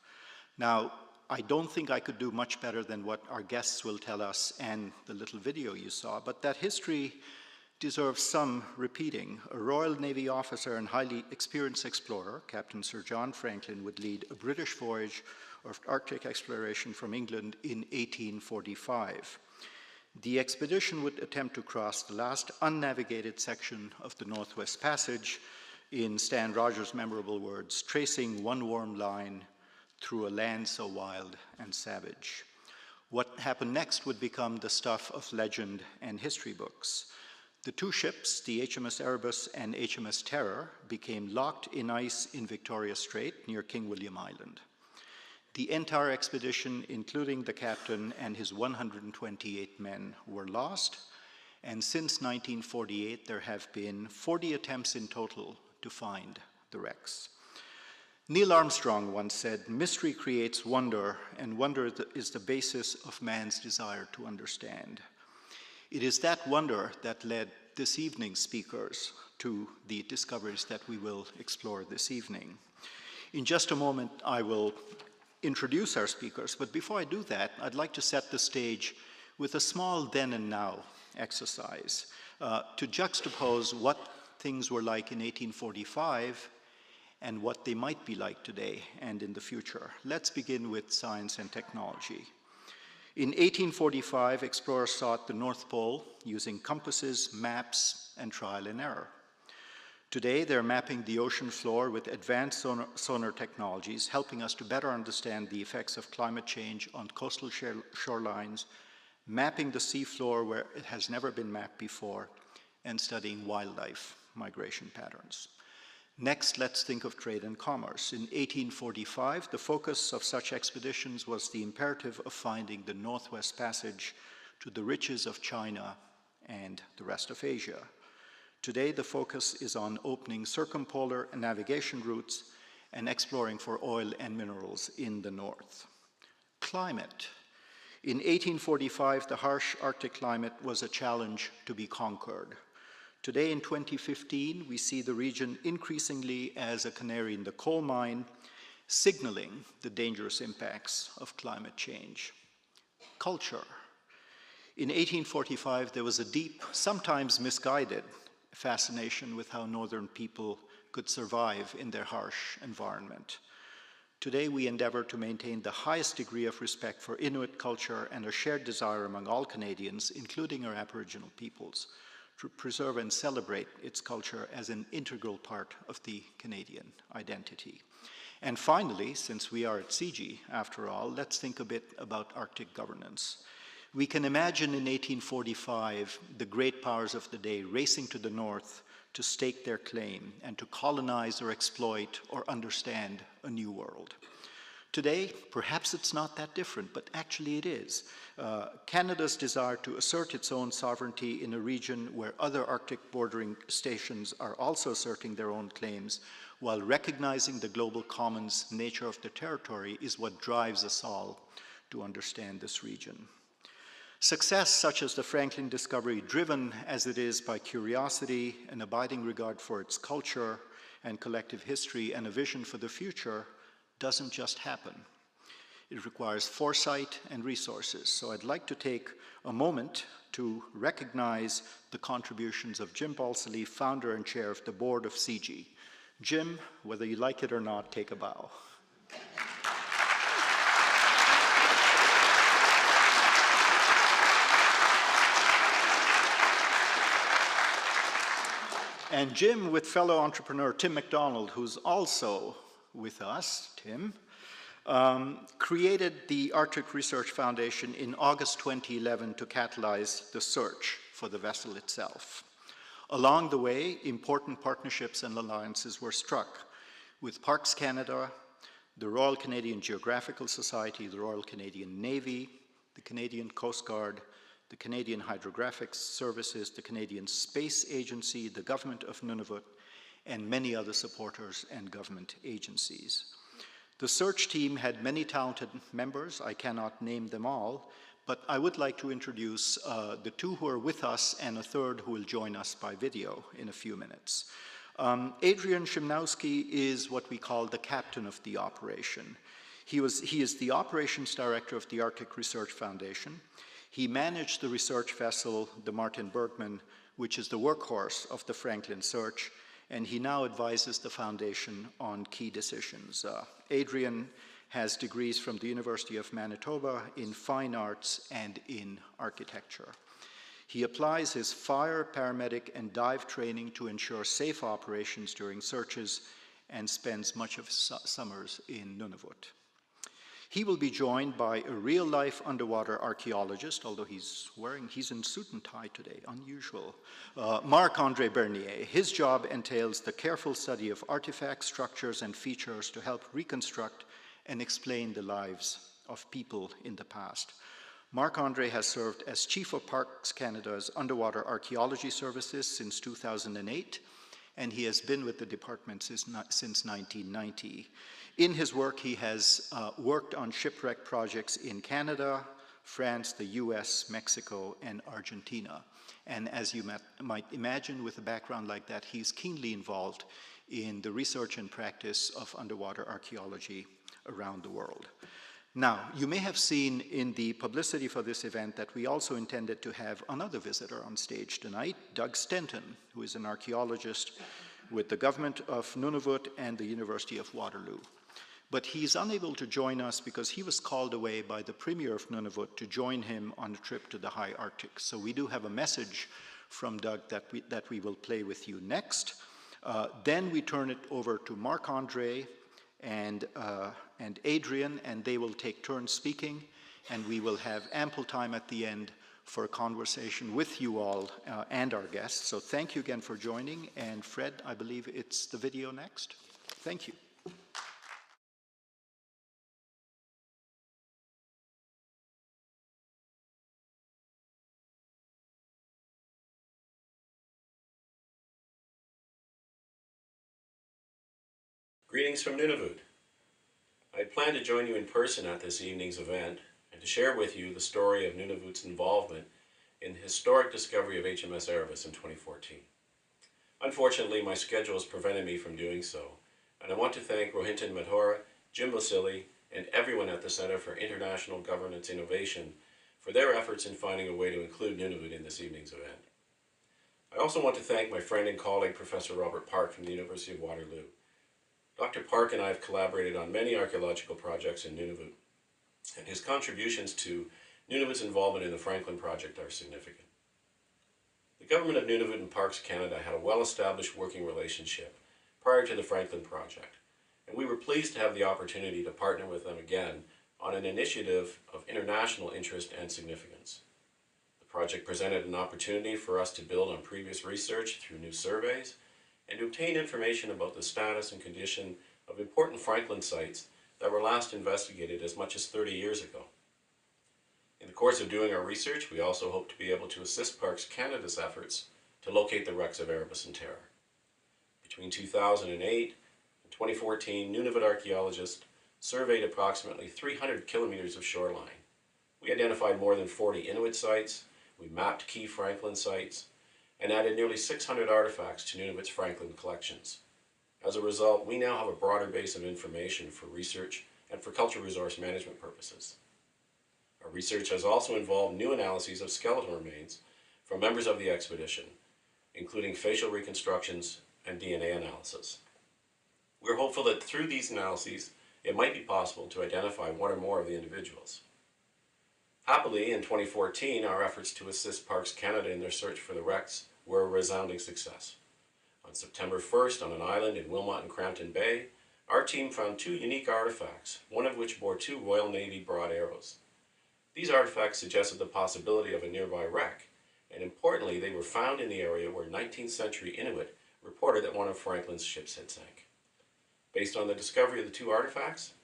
Now, I don't think I could do much better than what our guests will tell us and the little video you saw, but that history deserves some repeating. A Royal Navy officer and highly experienced explorer, Captain Sir John Franklin, would lead a British voyage of Arctic exploration from England in 1845. The expedition would attempt to cross the last unnavigated section of the Northwest Passage, in Stan Rogers' memorable words, tracing one warm line through a land so wild and savage. What happened next would become the stuff of legend and history books. The two ships, the HMS Erebus and HMS Terror, became locked in ice in Victoria Strait near King William Island. The entire expedition, including the captain and his 128 men, were lost, and since 1948 there have been 40 attempts in total to find the wrecks. Neil Armstrong once said, "Mystery creates wonder, and wonder is the basis of man's desire to understand." It is that wonder that led this evening's speakers to the discoveries that we will explore this evening. In just a moment, I will introduce our speakers, but before I do that, I'd like to set the stage with a small then and now exercise to juxtapose what things were like in 1845 and what they might be like today and in the future. Let's begin with science and technology. In 1845, explorers sought the North Pole using compasses, maps, and trial and error. Today, they're mapping the ocean floor with advanced sonar technologies, helping us to better understand the effects of climate change on coastal shorelines, mapping the seafloor where it has never been mapped before, and studying wildlife migration patterns. Next, let's think of trade and commerce. In 1845, the focus of such expeditions was the imperative of finding the Northwest Passage to the riches of China and the rest of Asia. Today, the focus is on opening circumpolar navigation routes and exploring for oil and minerals in the north. Climate. In 1845, the harsh Arctic climate was a challenge to be conquered. Today, in 2015, we see the region increasingly as a canary in the coal mine, signaling the dangerous impacts of climate change. Culture. In 1845, there was a deep, sometimes misguided, fascination with how northern people could survive in their harsh environment. Today, we endeavor to maintain the highest degree of respect for Inuit culture and a shared desire among all Canadians, including our Aboriginal peoples, to preserve and celebrate its culture as an integral part of the Canadian identity. And finally, since we are at CG, after all, let's think a bit about Arctic governance. We can imagine in 1845 the great powers of the day racing to the north to stake their claim and to colonize or exploit or understand a new world. Today, perhaps it's not that different, but actually it is. Canada's desire to assert its own sovereignty in a region where other Arctic bordering stations are also asserting their own claims, while recognizing the global commons nature of the territory, is what drives us all to understand this region. Success such as the Franklin discovery, driven as it is by curiosity, an abiding regard for its culture and collective history, and a vision for the future, doesn't just happen. It requires foresight and resources. So I'd like to take a moment to recognize the contributions of Jim Balsillie, founder and chair of the board of CG. Jim, whether you like it or not, take a bow. And Jim, with fellow entrepreneur Tim McDonald, who's also with us, Tim, created the Arctic Research Foundation in August 2011 to catalyze the search for the vessel itself. Along the way, important partnerships and alliances were struck with Parks Canada, the Royal Canadian Geographical Society, the Royal Canadian Navy, the Canadian Coast Guard, the Canadian Hydrographic Services, the Canadian Space Agency, the Government of Nunavut, and many other supporters and government agencies. The search team had many talented members. I cannot name them all, but I would like to introduce the two who are with us and a third who will join us by video in a few minutes. Adrian Szymnowski is what we call the captain of the operation. He is the operations director of the Arctic Research Foundation. He managed the research vessel, the Martin Bergman, which is the workhorse of the Franklin search, and he now advises the foundation on key decisions. Adrian has degrees from the University of Manitoba in fine arts and in architecture. He applies his fire, paramedic, and dive training to ensure safe operations during searches and spends much of his summers in Nunavut. He will be joined by a real-life underwater archaeologist, although he's in suit and tie today, unusual, Marc-André Bernier. His job entails the careful study of artifacts, structures, and features to help reconstruct and explain the lives of people in the past. Marc-André has served as Chief of Parks Canada's Underwater Archaeology Services since 2008, and he has been with the department since 1990. In his work, he has worked on shipwreck projects in Canada, France, the US, Mexico, and Argentina. And as you might imagine, with a background like that, he's keenly involved in the research and practice of underwater archaeology around the world. Now, you may have seen in the publicity for this event that we also intended to have another visitor on stage tonight, Doug Stenton, who is an archaeologist with the government of Nunavut and the University of Waterloo. But he's unable to join us because he was called away by the Premier of Nunavut to join him on a trip to the high Arctic. So we do have a message from Doug that we will play with you next. Then we turn it over to Marc-Andre and Adrian, and they will take turns speaking, and we will have ample time at the end for a conversation with you all and our guests. So thank you again for joining, and Fred, I believe it's the video next. Thank you. Greetings from Nunavut. I had planned to join you in person at this evening's event and to share with you the story of Nunavut's involvement in the historic discovery of HMS Erebus in 2014. Unfortunately, my schedule has prevented me from doing so, and I want to thank Rohinton Madhora, Jim Vasili, and everyone at the Center for International Governance Innovation for their efforts in finding a way to include Nunavut in this evening's event. I also want to thank my friend and colleague, Professor Robert Park from the University of Waterloo. Dr. Park and I have collaborated on many archaeological projects in Nunavut, and his contributions to Nunavut's involvement in the Franklin Project are significant. The government of Nunavut and Parks Canada had a well-established working relationship prior to the Franklin Project, and we were pleased to have the opportunity to partner with them again on an initiative of international interest and significance. The project presented an opportunity for us to build on previous research through new surveys and to obtain information about the status and condition of important Franklin sites that were last investigated as much as 30 years ago. In the course of doing our research, we also hope to be able to assist Parks Canada's efforts to locate the wrecks of Erebus and Terror. Between 2008 and 2014, Nunavut archaeologists surveyed approximately 300 kilometers of shoreline. We identified more than 40 Inuit sites, we mapped key Franklin sites, and added nearly 600 artifacts to Nunavut's Franklin collections. As a result, we now have a broader base of information for research and for cultural resource management purposes. Our research has also involved new analyses of skeletal remains from members of the expedition, including facial reconstructions and DNA analysis. We're hopeful that through these analyses, it might be possible to identify one or more of the individuals. Happily, in 2014, our efforts to assist Parks Canada in their search for the wrecks were a resounding success. On September 1st, on an island in Wilmot and Crampton Bay, our team found two unique artifacts, one of which bore two Royal Navy broad arrows. These artifacts suggested the possibility of a nearby wreck, and importantly, they were found in the area where 19th century Inuit reported that one of Franklin's ships had sank. Based on the discovery of the two artifacts,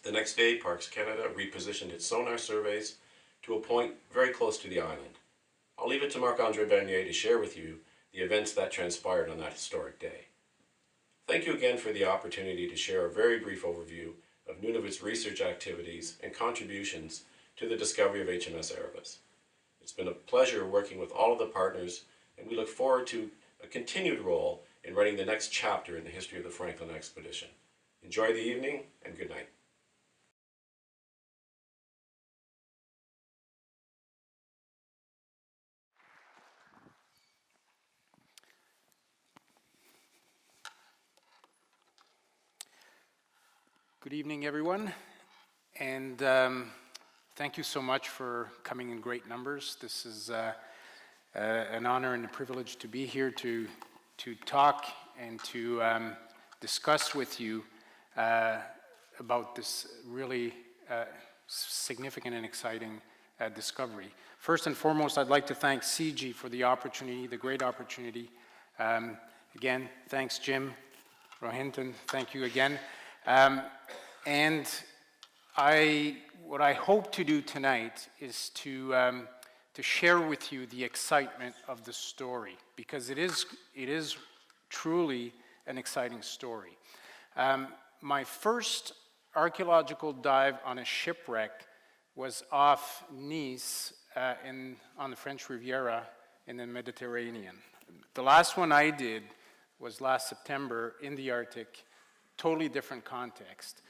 the next day, Parks Canada repositioned its sonar surveys to a point very close to the island. I'll leave it to Marc-Andre Bernier to share with you the events that transpired on that historic day. Thank you again for the opportunity to share a very brief overview of Nunavut's research activities and contributions to the discovery of HMS Erebus. It's been a pleasure working with all of the partners, and we look forward to a continued role in writing the next chapter in the history of the Franklin expedition. Enjoy the evening, and good night. Good evening, everyone, and thank you so much for coming in great numbers. This is an honor and a privilege to be here to talk and to discuss with you about this really significant and exciting discovery. First and foremost, I'd like to thank CG for the opportunity, the great opportunity. Again, thanks, Jim, Rohinton, thank you again. And what I hope to do tonight is to share with you the excitement of the story, because it is truly an exciting story. My first archaeological dive on a shipwreck was off Nice on the French Riviera in the Mediterranean. The last one I did was last September in the Arctic, totally different context.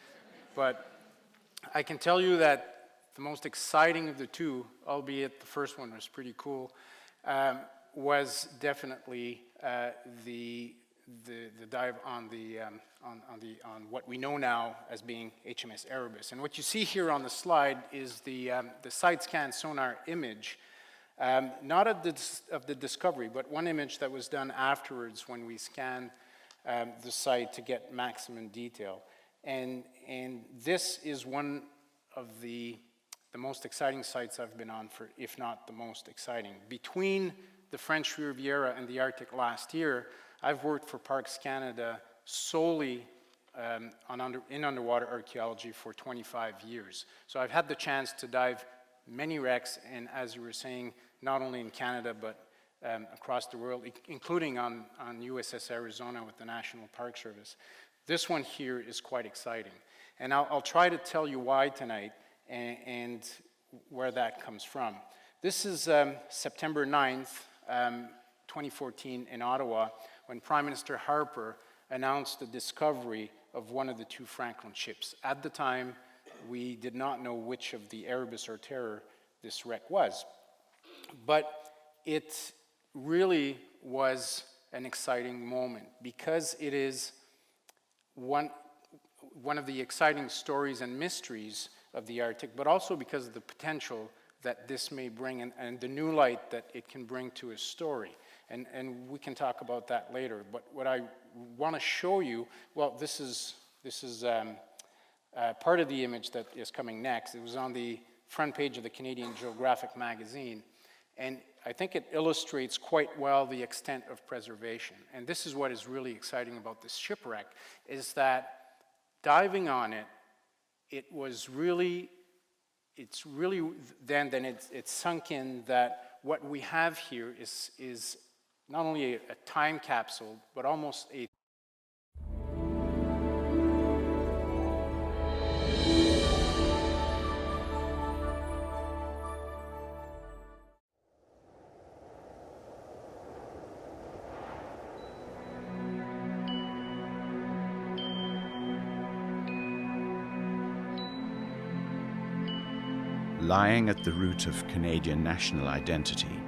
But I can tell you that the most exciting of the two, albeit the first one was pretty cool, was definitely the the dive on what we know now as being HMS Erebus. And what you see here on the slide is the side scan sonar image, not of the discovery, but one image that was done afterwards when we scanned the site to get maximum detail. And this is one of the most exciting sites I've been on for, if not the most exciting. Between the French Riviera and the Arctic last year, I've worked for Parks Canada solely in underwater archaeology for 25 years. So I've had the chance to dive many wrecks, and as you were saying, not only in Canada, but across the world, including on USS Arizona with the National Park Service. This one here is quite exciting. And I'll try to tell you why tonight and where that comes from. This is September 9th, 2014 in Ottawa, when Prime Minister Harper announced the discovery of one of the two Franklin ships. At the time, we did not know which of the Erebus or Terror this wreck was. But it really was an exciting moment because it is one of the exciting stories and mysteries of the Arctic, but also because of the potential that this may bring and the new light that it can bring to a story. And we can talk about that later. But what I want to show you, well, this is part of the image that is coming next. It was on the front page of the Canadian Geographic magazine. And I think it illustrates quite well the extent of preservation. And this is what is really exciting about this shipwreck, is that diving on it, it's really then it's sunk in that what we have here is not only a time capsule, but almost a Lying at the root of Canadian national identity,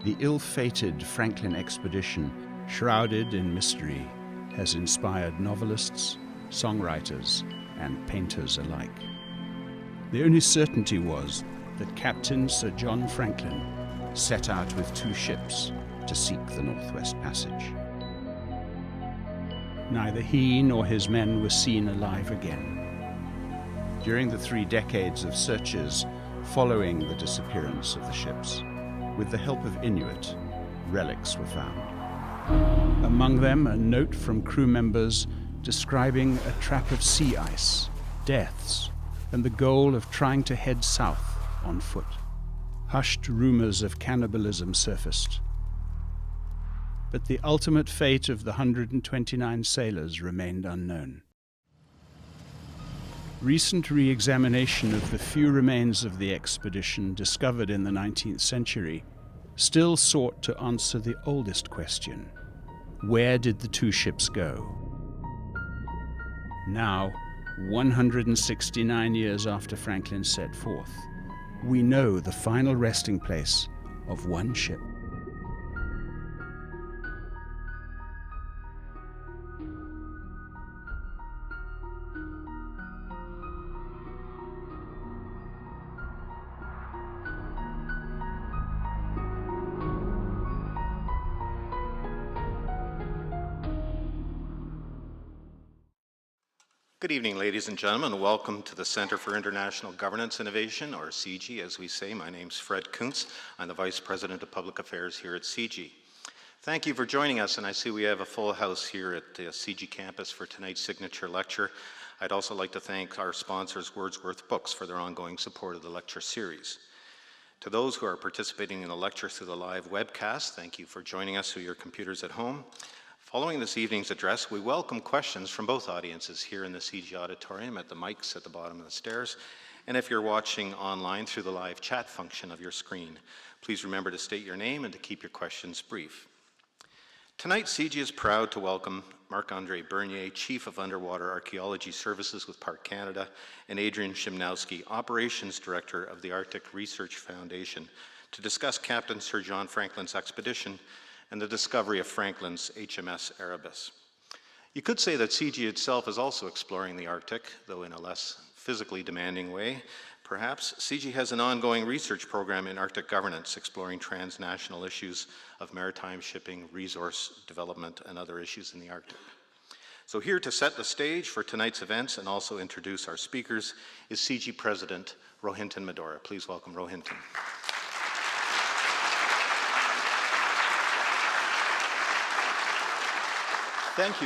the ill-fated Franklin expedition, shrouded in mystery, has inspired novelists, songwriters, and painters alike. The only certainty was that Captain Sir John Franklin set out with two ships to seek the Northwest Passage. Neither he nor his men were seen alive again. During the 3 decades of searches following the disappearance of the ships, with the help of Inuit, relics were found. Among them, a note from crew members describing a track of sea ice, deaths, and the goal of trying to head south on foot. Hushed rumors of cannibalism surfaced. But the ultimate fate of the 129 sailors remained unknown. Recent re-examination of the few remains of the expedition discovered in the 19th century still sought to answer the oldest question: where did the two ships go? Now, 169 years after Franklin set forth, we know the final resting place of one ship. Good evening, ladies and gentlemen. Welcome to the Center for International Governance Innovation, or CG, as we say. My name's Fred Kuntz. I'm the Vice President of Public Affairs here at CG. Thank you for joining us, and I see we have a full house here at the CG campus for tonight's signature lecture. I'd also like to thank our sponsors, Wordsworth Books, for their ongoing support of the lecture series. To those who are participating in the lecture through the live webcast, thank you for joining us through your computers at home. Following this evening's address, we welcome questions from both audiences here in the CG auditorium at the mics at the bottom of the stairs. And if you're watching online through the live chat function of your screen, please remember to state your name and to keep your questions brief. Tonight, CG is proud to welcome Marc-Andre Bernier, Chief of Underwater Archaeology Services with Park Canada, and Adrian Shimnowski, Operations Director of the Arctic Research Foundation, to discuss Captain Sir John Franklin's expedition and the discovery of Franklin's HMS Erebus. You could say that CG itself is also exploring the Arctic, though in a less physically demanding way. Perhaps CG has an ongoing research program in Arctic governance, exploring transnational issues of maritime shipping, resource development, and other issues in the Arctic. So here to set the stage for tonight's events and also introduce our speakers is CG President Rohinton Medora. Please welcome Rohinton. Thank you.